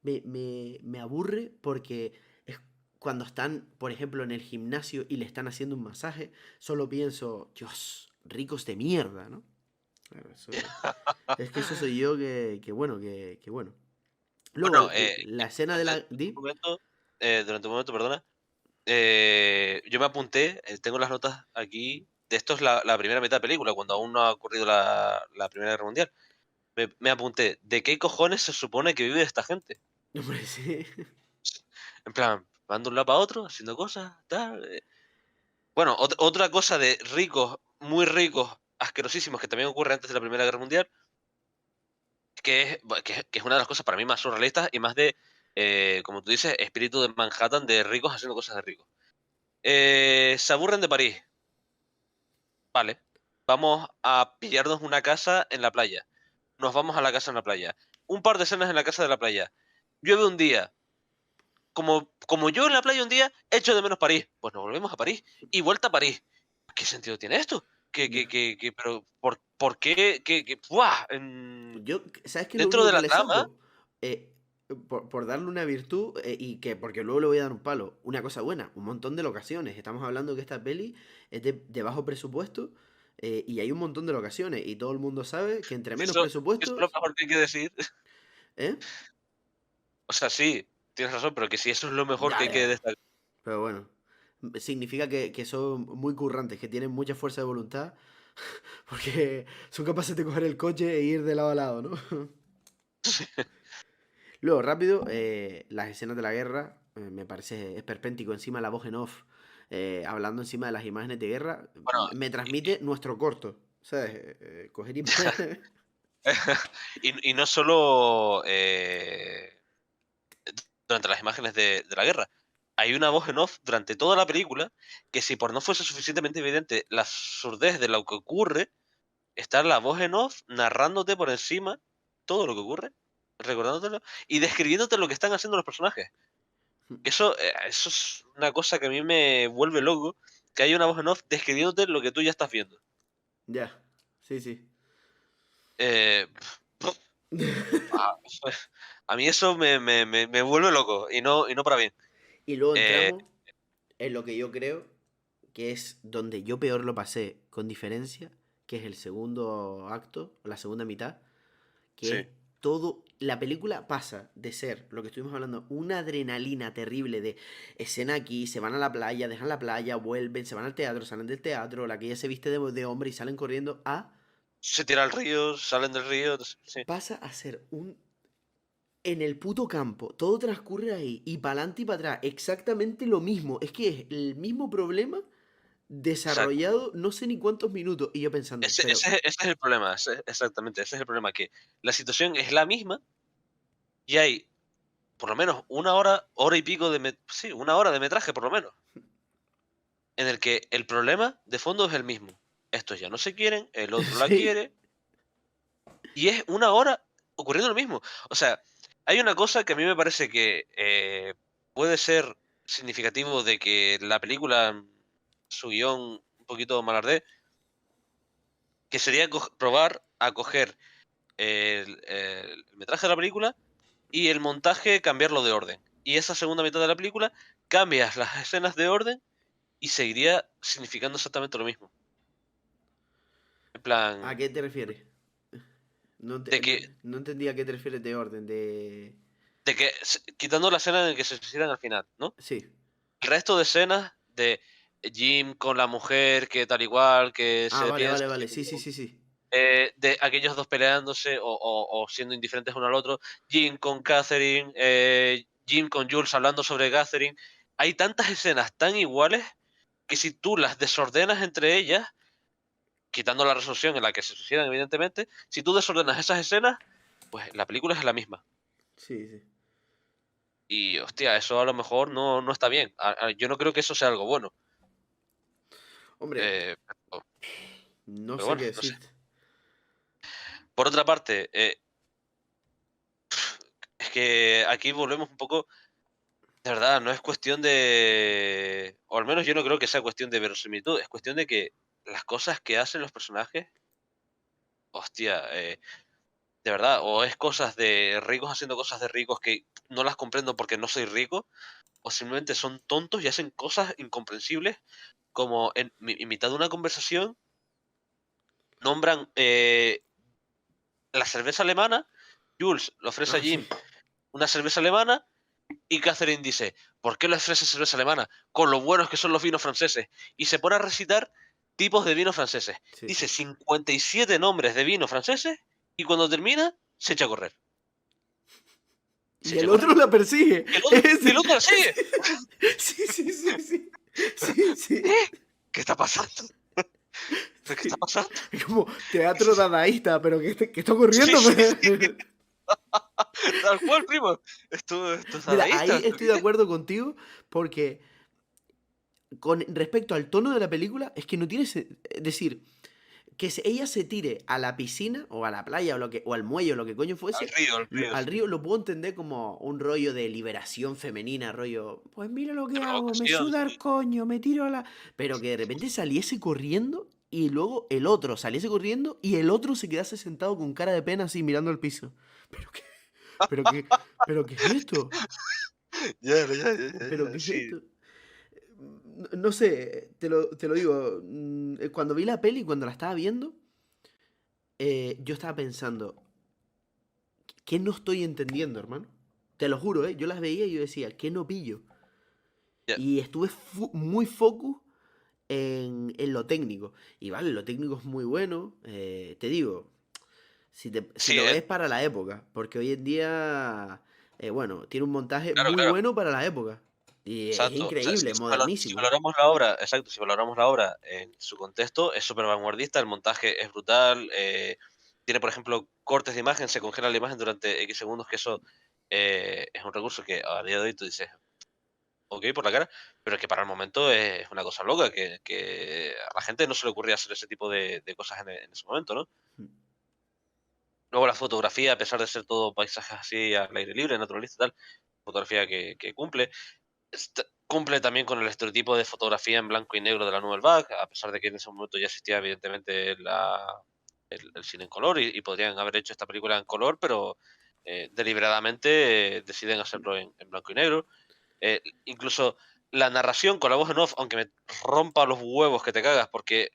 me aburre porque es cuando están, por ejemplo, en el gimnasio y le están haciendo un masaje, solo pienso, Dios, ricos de mierda, ¿no? Claro, es que eso soy yo que bueno, que bueno. Luego, bueno, la escena de durante la... un ¿Di? momento, perdona, yo me apunté, tengo las notas aquí, de esto es la primera mitad de película, cuando aún no ha ocurrido la Primera Guerra Mundial. Me apunté, ¿de qué cojones se supone que vive esta gente? Hombre, sí. En plan, van de un lado para otro, haciendo cosas, tal. Bueno, otra cosa de ricos, muy ricos, asquerosísimos, que también ocurre antes de la Primera Guerra Mundial, que es una de las cosas para mí más surrealistas y más de, como tú dices, espíritu de Manhattan, de ricos haciendo cosas de ricos. Se aburren de París. Vale. Vamos a pillarnos una casa en la playa. Nos vamos a la casa en la playa. Un par de escenas en la casa de la playa. Llueve un día. Como yo en la playa un día, echo de menos París. Pues nos volvemos a París. Y vuelta a París. ¿Qué sentido tiene esto? Ya. Pero, ¿por qué? ¡Buah! Yo, ¿sabes qué es lo Dentro único de que la le trama, saco? Eh, por darle una virtud y que, porque luego le voy a dar un palo, una cosa buena, un montón de locaciones. Estamos hablando que esta peli es de bajo presupuesto y hay un montón de locaciones y todo el mundo sabe que entre menos Eso es lo presupuesto, mejor que hay que decir. ¿eh? O sea, sí, tienes razón, pero que si eso es lo mejor que Ya, hay que ya. destacar. Pero bueno, significa que son muy currantes, que tienen mucha fuerza de voluntad, porque son capaces de coger el coche e ir de lado a lado, ¿no? Luego, rápido, las escenas de la guerra, me parece esperpéntico, encima la voz en off, hablando encima de las imágenes de guerra, Bueno, me transmite nuestro corto, ¿sabes? Coger imágenes... y no solo durante las imágenes de la guerra. Hay una voz en off durante toda la película que si por no fuese suficientemente evidente la surdez de lo que ocurre, está la voz en off narrándote por encima todo lo que ocurre, recordándotelo y describiéndote lo que están haciendo los personajes. Eso es una cosa que a mí me vuelve loco, que hay una voz en off describiéndote lo que tú ya estás viendo. Ya, sí, sí. Eh, a, a mí eso me vuelve loco y no para bien. Y luego Eh, entramos en lo que yo creo que es donde yo peor lo pasé con diferencia, que es el segundo acto, o la segunda mitad, que es sí, todo, la película pasa de ser, lo que estuvimos hablando, una adrenalina terrible de escena aquí, se van a la playa, dejan la playa, vuelven, se van al teatro, salen del teatro, la que ya se viste de hombre y salen corriendo, a se tira al río, salen del río, sí, pasa a ser un... En el puto campo, todo transcurre ahí, y para adelante y para atrás, exactamente lo mismo, es que es el mismo problema exacto. desarrollado no sé ni cuántos minutos, y yo pensando, pero Ese es el problema, exactamente, ese es el problema, que la situación es la misma y hay por lo menos una hora, hora y pico sí, una hora de metraje por lo menos, en el que el problema de fondo es el mismo. Estos ya no se quieren, el otro la sí, quiere, y es una hora ocurriendo lo mismo. O sea, hay una cosa que a mí me parece que puede ser significativo de que la película, su guión un poquito malardé, que sería probar a coger el metraje de la película y el montaje cambiarlo de orden. Y esa segunda mitad de la película cambias las escenas de orden y seguiría significando exactamente lo mismo. En ¿a plan, qué te refieres? No, de que, no entendí a qué te refieres de orden, de... quitando la escena en la que se suicidan al final, ¿no? Sí. El resto de escenas de Jim con la mujer, que tal igual, que Ah, se vale, piensa, vale, vale, sí, sí, sí, sí. de aquellos dos peleándose o siendo indiferentes uno al otro, Jim con Catherine, Jim con Jules hablando sobre Catherine. Hay tantas escenas tan iguales que si tú las desordenas entre ellas, quitando la resolución en la que se suicidan, evidentemente, si tú desordenas esas escenas, pues la película es la misma. Sí, sí. Y, hostia, eso a lo mejor no está bien. Yo no creo que eso sea algo bueno. Hombre, Eh, pero, no pero sé bueno, qué no sé. decirte. Por otra parte, es que aquí volvemos un poco. De verdad, no es cuestión de. O al menos yo no creo que sea cuestión de verosimilitud. Es cuestión de que las cosas que hacen los personajes, hostia, de verdad, o es cosas de ricos haciendo cosas de ricos que no las comprendo porque no soy rico, o simplemente son tontos y hacen cosas incomprensibles, como en mitad de una conversación nombran la cerveza alemana, Jules le ofrece a Ah, sí. Jim una cerveza alemana y Catherine dice, ¿por qué le ofrece cerveza alemana? Con lo buenos que son los vinos franceses. Y se pone a recitar tipos de vinos franceses. Sí, Dice sí. 57 nombres de vinos franceses y cuando termina se echa a correr. Se Y echa el a correr. otro la persigue. Y Ese. el otro la sigue. Sí, sí, sí, sí. Sí, sí. ¿Eh? ¿Qué está pasando? ¿Pero qué está Sí. pasando? Es como teatro dadaísta, pero ¿qué está ocurriendo? Sí, sí, sí. Tal cual, primo. Esto es Mira, dadaísta. ahí ¿Esto estoy qué de es? acuerdo contigo porque con respecto al tono de la película es que no tiene... Es decir, que ella se tire a la piscina o a la playa o al muelle o lo que coño fuese, Al río, al sí. río lo puedo entender como un rollo de liberación femenina, rollo, pues mira lo De que hago, me provocación, suda el sí. coño, me tiro a la... Pero que de repente saliese corriendo y luego el otro saliese corriendo y el otro se quedase sentado con cara de pena así mirando al piso. Pero qué... ¿Pero qué, pero qué es esto? Ya, ya, ya, ya, ¿Pero ya, qué es sí, esto? No, no sé, te lo digo. Cuando vi la peli, cuando la estaba viendo, yo estaba pensando, ¿qué no estoy entendiendo, hermano? Te lo juro, ¿eh? Yo las veía y yo decía, ¿qué no pillo? ya. Y estuve muy focus en lo técnico. Y vale, lo técnico es muy bueno. Te digo, si Sí, lo ves para la época, porque hoy en día, bueno, tiene un montaje claro, muy claro. bueno para la época. Y es Exacto. O sea, increíble, si modernísimo. valoramos la obra, exacto, si valoramos la obra en su contexto, es súper vanguardista, el montaje es brutal, tiene, por ejemplo, cortes de imagen, se congela la imagen durante X segundos, que eso es un recurso que a día de hoy tú dices, ok, por la cara, pero que para el momento es una cosa loca, que a la gente no se le ocurría hacer ese tipo de cosas en ese momento, ¿no? Luego la fotografía, a pesar de ser todo paisajes así al aire libre, naturalista y tal, fotografía que cumple. Cumple también con el estereotipo de fotografía en blanco y negro de la Nouvelle Vague, a pesar de que en ese momento ya existía evidentemente el cine en color y podrían haber hecho esta película en color, pero deliberadamente deciden hacerlo en blanco y negro. Incluso la narración con la voz en off, aunque me rompa los huevos que te cagas, porque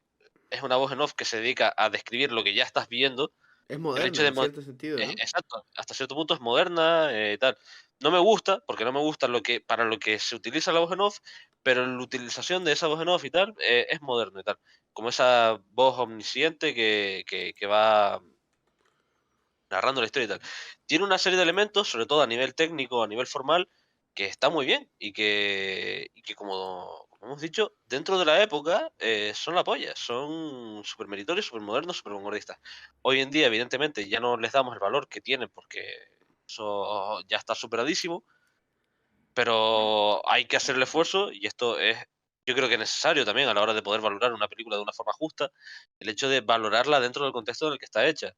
es una voz en off que se dedica a describir lo que ya estás viendo, Es el hecho moderna, de en cierto sentido, ¿no? exacto, hasta cierto punto es moderna, tal. No me gusta, porque no me gusta para lo que se utiliza la voz en off, pero la utilización de esa voz en off y tal, es moderno y tal. Como esa voz omnisciente que va narrando la historia y tal. Tiene una serie de elementos, sobre todo a nivel técnico, a nivel formal, que está muy bien y que como hemos dicho, dentro de la época son la polla, son súper meritorios, súper modernos, súper vanguardistas. Hoy en día, evidentemente, ya no les damos el valor que tienen porque eso ya está superadísimo, pero hay que hacer el esfuerzo y esto es, yo creo que necesario también a la hora de poder valorar una película de una forma justa, el hecho de valorarla dentro del contexto en el que está hecha.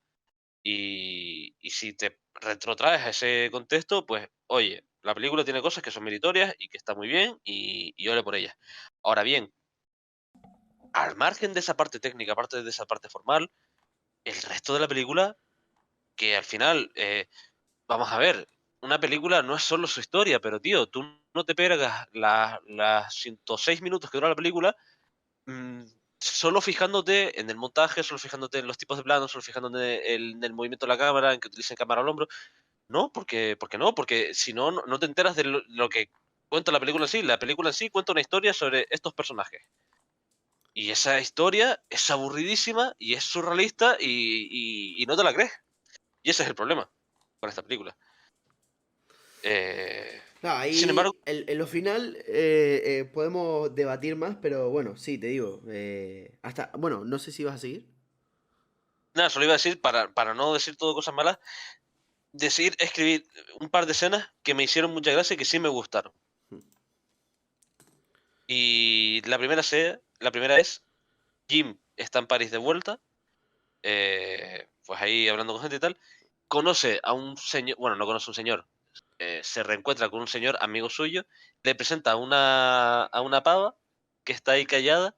Y si te retrotraes a ese contexto, pues, oye, la película tiene cosas que son meritorias y que está muy bien y ole por ellas. Ahora bien, al margen de esa parte técnica, aparte de esa parte formal, el resto de la película, que al final, vamos a ver, una película no es solo su historia, pero tío, tú no te pegas las 106 minutos que dura la película mm, solo fijándote en el montaje, solo fijándote en los tipos de planos, solo fijándote en el movimiento de la cámara, en que utilicen cámara al hombro. No, porque no, porque si no, no te enteras de lo que cuenta la película en sí. La película en sí cuenta una historia sobre estos personajes. Y esa historia es aburridísima y es surrealista y no te la crees. Y ese es el problema con esta película. Eh, Claro, sin embargo, ahí en lo final podemos debatir más, pero bueno, sí, te digo. Bueno, no sé si vas a seguir. nada, solo iba a decir, para no decir todo cosas malas, escribir un par de escenas que me hicieron mucha gracia y que sí me gustaron. Y la primera es, Jim está en París de vuelta, pues ahí hablando con gente y tal, conoce a un señor, bueno, no conoce a un señor, se reencuentra con un señor amigo suyo, le presenta a una pava que está ahí callada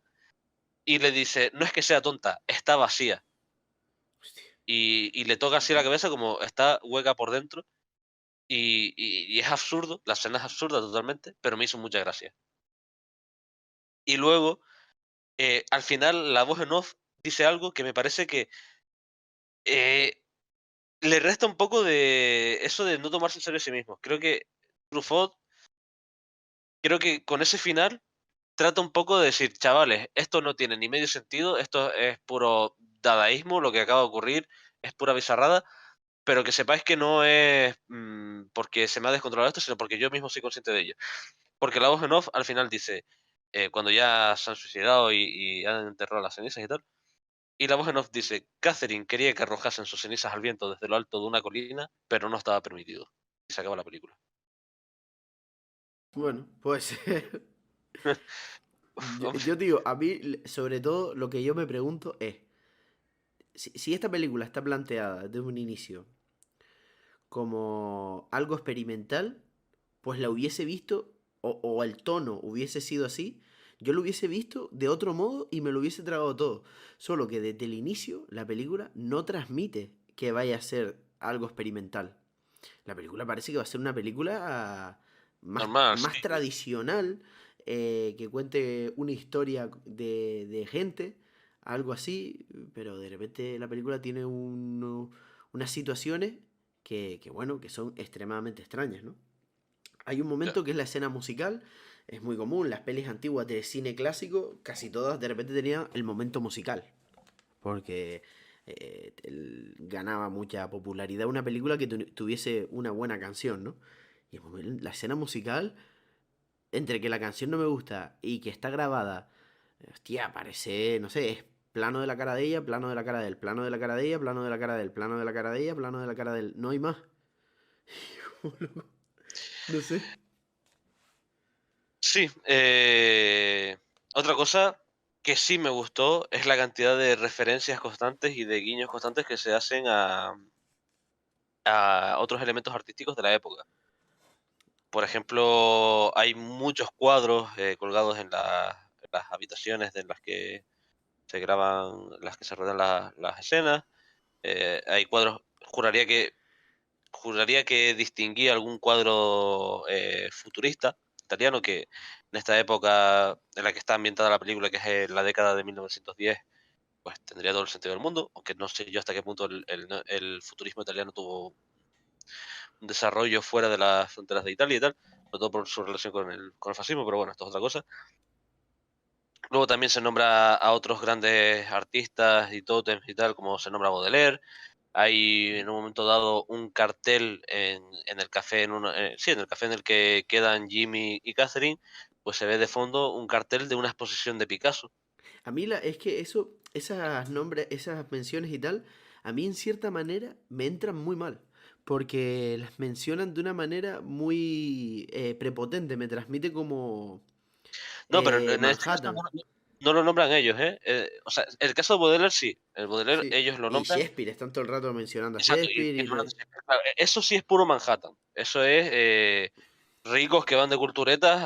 y le dice, no es que sea tonta, está vacía. Y le toca así la cabeza como está hueca por dentro y es absurdo, la escena es absurda totalmente, pero me hizo mucha gracia. Y luego, al final, la voz en off dice algo que me parece que eh, le resta un poco de eso de no tomarse en serio a sí mismo. Truffaut, creo que con ese final trata un poco de decir, chavales, esto no tiene ni medio sentido, esto es puro dadaísmo, lo que acaba de ocurrir, es pura bizarrada, pero que sepáis que no es porque se me ha descontrolado esto, sino porque yo mismo soy consciente de ello. Porque la voz en off al final dice, cuando ya se han suicidado y han enterrado las cenizas y tal, y la voz en off dice, Catherine quería que arrojasen sus cenizas al viento desde lo alto de una colina, pero no estaba permitido. Y se acaba la película. Bueno, pues Uf, yo hombre. digo, a mí, sobre todo, lo que yo me pregunto es, si esta película está planteada desde un inicio como algo experimental, pues la hubiese visto, o el tono hubiese sido así, yo lo hubiese visto de otro modo y me lo hubiese tragado todo. Solo que desde el inicio la película no transmite que vaya a ser algo experimental. La película parece que va a ser una película Normal, más sí. tradicional, que cuente una historia de gente, algo así, pero de repente la película tiene unas situaciones bueno, que son extremadamente extrañas, ¿no? Hay un Ya. momento que es la escena musical, es muy común, las pelis antiguas de cine clásico, casi todas de repente tenían el momento musical, porque ganaba mucha popularidad una película que tuviese una buena canción, ¿no? Y la escena musical, entre que la canción no me gusta y que está grabada, hostia, parece, no sé, es plano de la cara de ella, plano de la cara de él, plano de la cara de ella, plano de la cara de él, plano de la cara de ella, plano de la cara de él. No hay más. No sé. Sí, otra cosa que sí me gustó es la cantidad de referencias constantes y de guiños constantes que se hacen a otros elementos artísticos de la época. Por ejemplo, hay muchos cuadros colgados en en las habitaciones en las que se graban, las que se ruedan las escenas. Hay cuadros, juraría que distinguí algún cuadro futurista italiano que en esta época en la que está ambientada la película, que es la década de 1910, pues tendría todo el sentido del mundo, aunque no sé yo hasta qué punto el futurismo italiano tuvo un desarrollo fuera de las fronteras de Italia y tal, sobre todo por su relación con el fascismo, pero bueno, esto es otra cosa. Luego también se nombra a otros grandes artistas y tótems y tal, como se nombra a Baudelaire. Hay en un momento dado un cartel en el café, sí, en el café en el que quedan Jimmy y Catherine, pues se ve de fondo un cartel de una exposición de Picasso. A mí es que esas nombres, esas menciones y tal, a mí en cierta manera me entran muy mal. Porque las mencionan de una manera muy prepotente, me transmite como No, pero en este caso Manhattan. no lo nombran ellos, ¿eh? O sea, el caso de Baudelaire sí, el Baudelaire Sí. ellos lo Y nombran. Shakespeare, están todo el rato mencionando a Exacto, Shakespeare y y no hablan de Shakespeare, claro, eso sí es puro Manhattan. Eso es ricos que van de culturetas,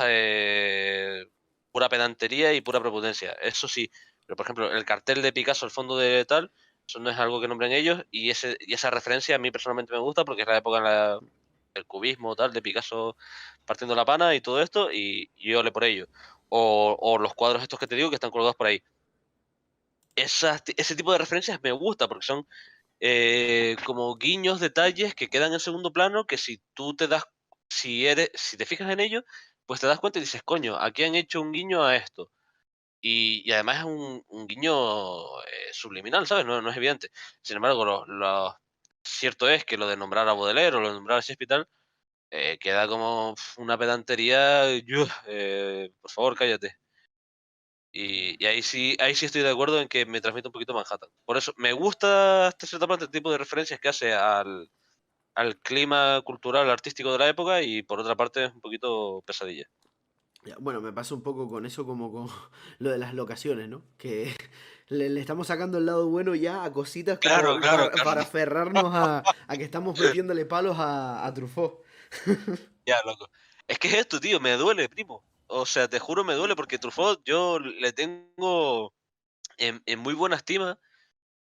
pura pedantería y pura prepotencia. Eso sí. Pero, por ejemplo, el cartel de Picasso al fondo de tal, eso no es algo que nombren ellos. Y esa referencia a mí personalmente me gusta porque es la época en el cubismo tal, de Picasso partiendo la pana y todo esto, y yo ole por ello. O los cuadros estos que te digo que están colgados por ahí. Ese tipo de referencias me gusta porque son como guiños, detalles que quedan en segundo plano que si tú te das, si te fijas en ello, pues te das cuenta y dices, coño, aquí han hecho un guiño a esto. Y además es un guiño subliminal, ¿sabes? No es evidente. Sin embargo, cierto es que lo de nombrar a Baudelaire o lo de nombrar a Shakespeare y tal, queda como una pedantería. Por favor, cállate. Y ahí sí estoy de acuerdo en que me transmite un poquito Manhattan. Por eso me gusta hasta cierta parte el tipo de referencias que hace al clima cultural, artístico de la época y por otra parte es un poquito pesadilla. ya, bueno, me pasa un poco con eso como con lo de las locaciones, ¿no? Que le estamos sacando el lado bueno ya a cositas Claro, como claro, claro. para aferrarnos a que estamos metiéndole palos a Truffaut. Ya, loco. Es que es esto, tío, me duele, primo. O sea, te juro me duele porque Truffaut yo le tengo en muy buena estima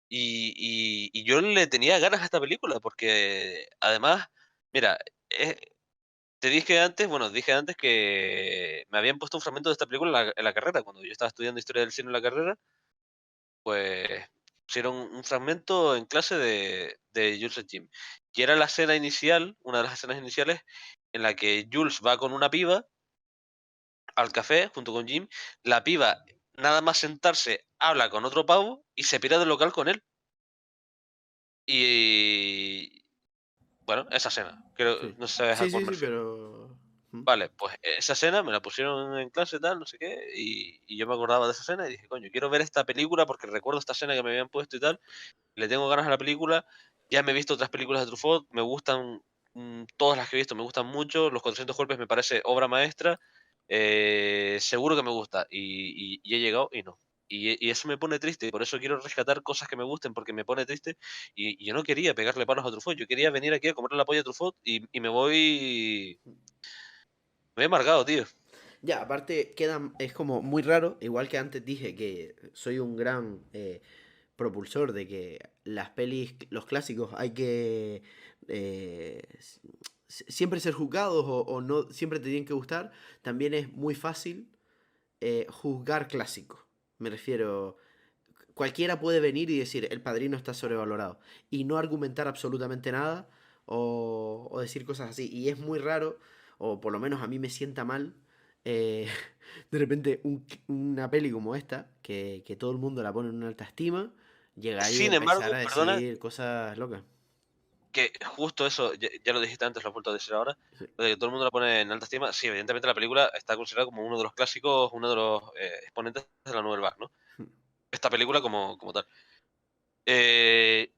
y yo le tenía ganas a esta película porque además, mira, eh, dije antes que me habían puesto un fragmento de esta película en la carrera, cuando yo estaba estudiando historia del cine en la carrera, pues pusieron un fragmento en clase de Jules y Jim. Y era la escena inicial, una de las escenas iniciales, en la que Jules va con una piba al café junto con Jim. La piba, nada más sentarse, habla con otro pavo y se pira del local con él. Y bueno, esa escena. Creo, Sí. no sé si sabes a Sí, cuál sí, me sí, refiero. pero... Vale, pues esa escena me la pusieron en clase, tal, no sé qué, y yo me acordaba de esa escena y dije, coño, quiero ver esta película porque recuerdo esta escena que me habían puesto y tal, le tengo ganas a la película, ya me he visto otras películas de Truffaut, me gustan, todas las que he visto me gustan mucho, Los 400 golpes me parece obra maestra, seguro que me gusta, y he llegado y no. Y eso me pone triste, y por eso quiero rescatar cosas que me gusten, porque me pone triste, y yo no quería pegarle palos a Truffaut, yo quería venir aquí a comer la polla a Truffaut, y me he amargado, tío. Ya, aparte es como muy raro, igual que antes dije que soy un gran propulsor de que las pelis, los clásicos, hay que siempre ser juzgados o no siempre te tienen que gustar, también es muy fácil juzgar clásicos. Me refiero, cualquiera puede venir y decir El Padrino está sobrevalorado y no argumentar absolutamente nada o decir cosas así. Y es muy raro, o por lo menos a mí me sienta mal, eh, de repente una peli como esta, que todo el mundo la pone en una alta estima, llega ahí y Sin empezar embargo, a perdona, decir cosas locas. que justo eso, ya lo dijiste antes, lo he vuelto a decir ahora, Sí. lo de que todo el mundo la pone en alta estima. Sí, evidentemente la película está considerada como uno de los clásicos, uno de los exponentes de la Nouvelle Vague, ¿no? Esta película como tal. Eh,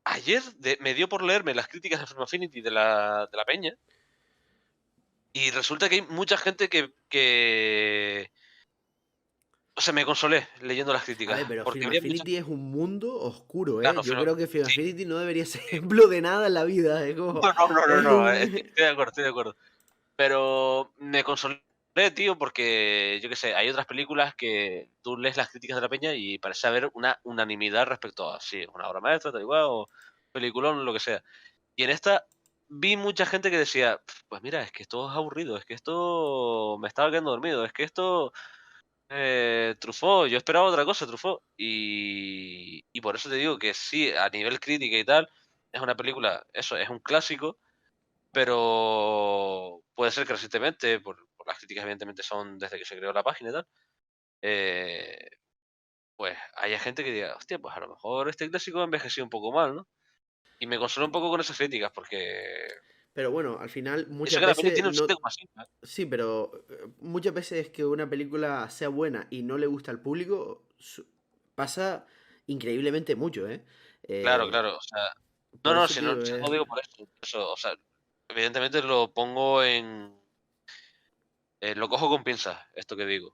ayer me dio por leerme las críticas de Film Affinity de la Peña y resulta que hay mucha gente que. O sea, me consolé leyendo las A críticas, ver, pero porque Film habría muchas. Affinity es un mundo oscuro, ¿eh? Claro, Yo creo que Film sí, Affinity no debería ser sí. ejemplo de nada en la vida. Es como. No, no, no, no, Es no, un. estoy de acuerdo, estoy de acuerdo. Pero me consolé, tío, porque yo qué sé, hay otras películas que tú lees las críticas de la peña y parece haber una unanimidad respecto a si es una obra maestra, tal igual, o peliculón, lo que sea. Y en esta vi mucha gente que decía, pues mira, es que esto es aburrido, es que esto me estaba quedando dormido, es que esto, Truffaut, yo esperaba otra cosa, Truffaut. Y por eso te digo que sí, a nivel crítica y tal, es una película, eso, es un clásico, pero puede ser que recientemente, por las críticas evidentemente son desde que se creó la página y tal, eh, pues haya gente que diga, hostia, pues a lo mejor este clásico ha envejecido un poco mal, ¿no? Y me consuelo un poco con esas críticas porque Pero bueno, al final eso muchas que la peli veces tiene un no. 7,5, ¿eh? Sí, pero muchas veces que una película sea buena y no le gusta al público, pasa increíblemente mucho, ¿eh? Claro, Eh, claro, o sea, no, por no, eso, si no, tío, si no lo digo por eso, o sea, evidentemente lo pongo lo cojo con pinzas, esto que digo.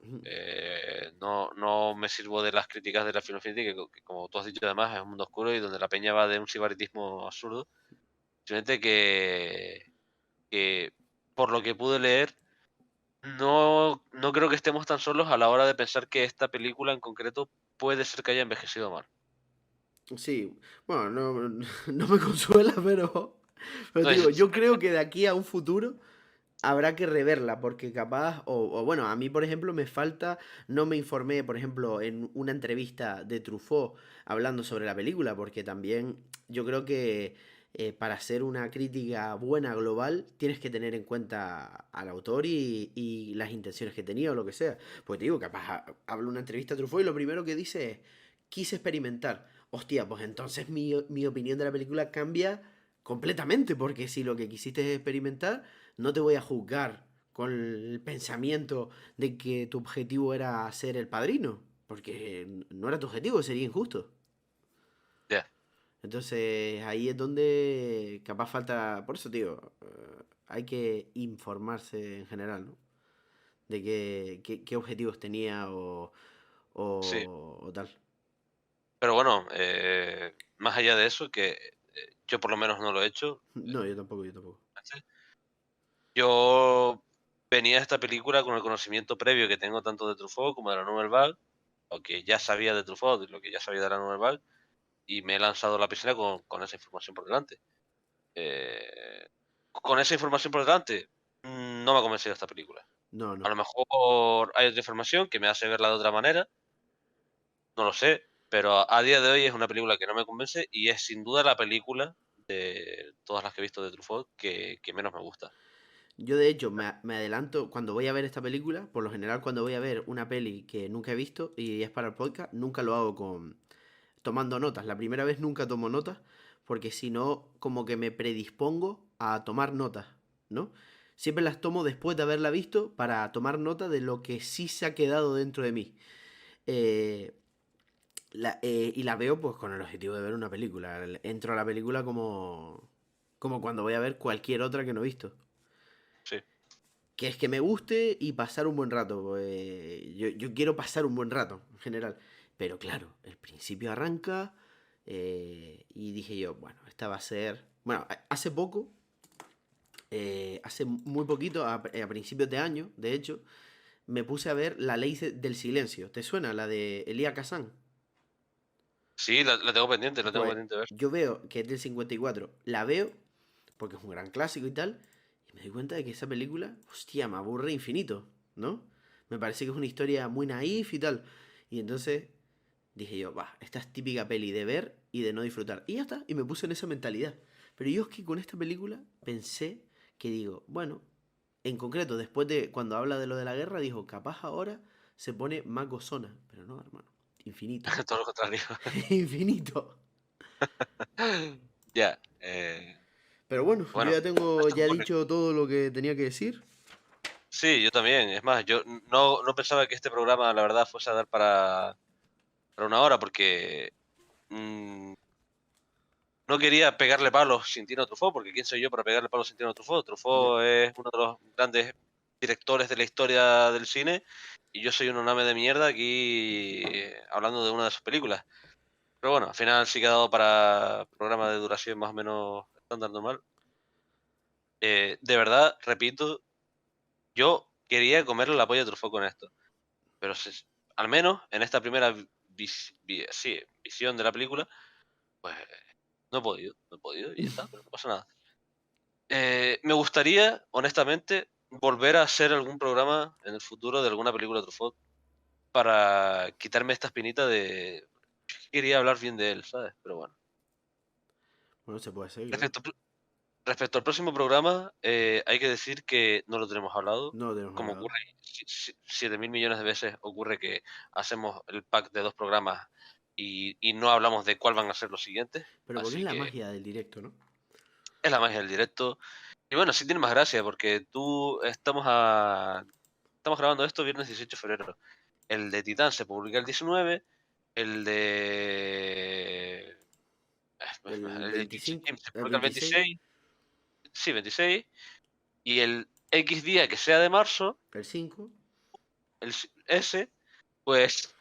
No me sirvo de las críticas de la Film Affinity, que como tú has dicho además es un mundo oscuro y donde la peña va de un sibaritismo absurdo. Simplemente que por lo que pude leer, no creo que estemos tan solos a la hora de pensar que esta película en concreto puede ser que haya envejecido mal. Sí, bueno, no, no me consuela, pero No, te digo, yo creo que de aquí a un futuro habrá que reverla, porque capaz, o bueno, a mí por ejemplo me falta, no me informé, por ejemplo, en una entrevista de Truffaut hablando sobre la película, porque también yo creo que para hacer una crítica buena global tienes que tener en cuenta al autor y las intenciones que tenía o lo que sea. Pues te digo, capaz hablo una entrevista a Truffaut y lo primero que dice es, quise experimentar. Hostia, pues entonces mi opinión de la película cambia completamente, porque si lo que quisiste es experimentar, no te voy a juzgar con el pensamiento de que tu objetivo era ser el padrino, porque no era tu objetivo, sería injusto. ya, Entonces ahí es donde capaz falta, por eso tío, hay que informarse en general, ¿no? De qué objetivos tenía sí. o tal. Pero bueno, más allá de eso, que yo por lo menos no lo he hecho. No, yo tampoco, yo tampoco. Yo venía a esta película con el conocimiento previo que tengo tanto de Truffaut como de la Nouvelle Vague, lo que ya sabía de Truffaut y lo que ya sabía de la Nouvelle Vague, y me he lanzado a la piscina con esa información por delante. Eh, con esa información por delante, no me ha convencido esta película. No, A no. lo mejor hay otra información que me hace verla de otra manera, no lo sé, pero a día de hoy es una película que no me convence y es sin duda la película de todas las que he visto de Truffaut que menos me gusta. Yo de hecho me adelanto cuando voy a ver esta película, por lo general cuando voy a ver una peli que nunca he visto y es para el podcast, nunca lo hago con tomando notas. La primera vez nunca tomo notas porque si no como que me predispongo a tomar notas, ¿no? Siempre las tomo después de haberla visto para tomar nota de lo que sí se ha quedado dentro de mí. Eh, y la veo pues con el objetivo de ver una película. Entro a la película como cuando voy a ver cualquier otra que no he visto. Sí, Que es que me guste y pasar un buen rato. Pues, yo quiero pasar un buen rato, en general. Pero claro, el principio arranca y dije yo, bueno, esta va a ser. Bueno, hace poco, hace muy poquito, a principios de año, de hecho, me puse a ver La Ley del Silencio. ¿Te suena? La de Elia Kazan. sí, la tengo pendiente, la tengo Pues pendiente de ver. yo veo que es del 54. La veo, porque es un gran clásico y tal, y me di cuenta de que esa película, hostia, me aburre infinito, ¿no? Me parece que es una historia muy naif y tal. Y entonces dije yo, va, esta es típica peli de ver y de no disfrutar. Y ya está, y me puse en esa mentalidad. Pero yo es que con esta película pensé que digo, bueno, en concreto, después de cuando habla de lo de la guerra, dijo, capaz ahora se pone más gozona. Pero no, hermano, infinito. Todo lo contrario. Infinito. Ya. Pero bueno, yo Bueno, ya tengo, esto ya he ocurre. dicho todo lo que tenía que decir. Sí, yo también. Es más, yo no pensaba que este programa, la verdad, fuese a dar para una hora, porque mm, no quería pegarle palos sin Tino Truffaut, porque ¿quién soy yo para pegarle palos sin Tino Truffaut? Ya. Truffaut es uno de los grandes directores de la historia del cine y yo soy un oname de mierda aquí hablando de una de sus películas. Pero bueno, al final sí que ha dado para programa de duración más o menos estándar normal. De verdad, repito, yo quería comerle la polla a Truffaut con esto, pero al menos en esta primera sí, visión de la película, pues no he podido y ya está, pero no pasa nada. Me gustaría, honestamente, volver a hacer algún programa en el futuro de alguna película de Truffaut para quitarme esta espinita de... Quería hablar bien de él, ¿sabes? Pero bueno. Bueno, se puede hacer, claro. Respecto, respecto al próximo programa, hay que decir que no lo tenemos hablado. No lo tenemos Como hablado. ocurre 7.000 millones de veces, ocurre que hacemos el pack de dos programas y no hablamos de cuál van a ser los siguientes. Pero porque es Así la que magia del directo, ¿no? es la magia del directo. Y bueno, sí tiene más gracia porque estamos grabando esto viernes 18 de febrero. El de Titán se publica el 19, el de... El El de Gypsy 25, James se el publica el 26, 26, sí, 26, y el X día que sea de marzo, el 5. ese, pues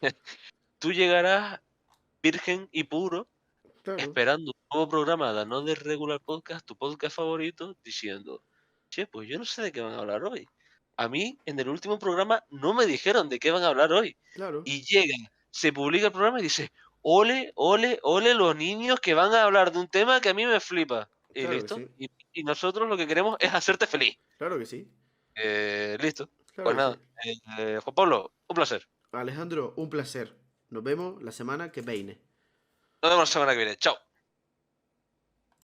tú llegarás virgen y puro Claro, esperando un nuevo programa de No de Regular Podcast, tu podcast favorito, diciendo, che, pues yo no sé de qué van a hablar hoy. A mí, en el último programa, no me dijeron de qué van a hablar hoy. claro, Y llega, se publica el programa y dice, ole, ole, ole los niños que van a hablar de un tema que a mí me flipa. Y claro que listo. sí. Y nosotros lo que queremos es hacerte feliz. Claro que sí. Listo. Claro Pues que sí. nada, Juan Pablo, un placer. Alejandro, un placer. Nos vemos la semana que viene. Nos vemos la semana que viene. Chao.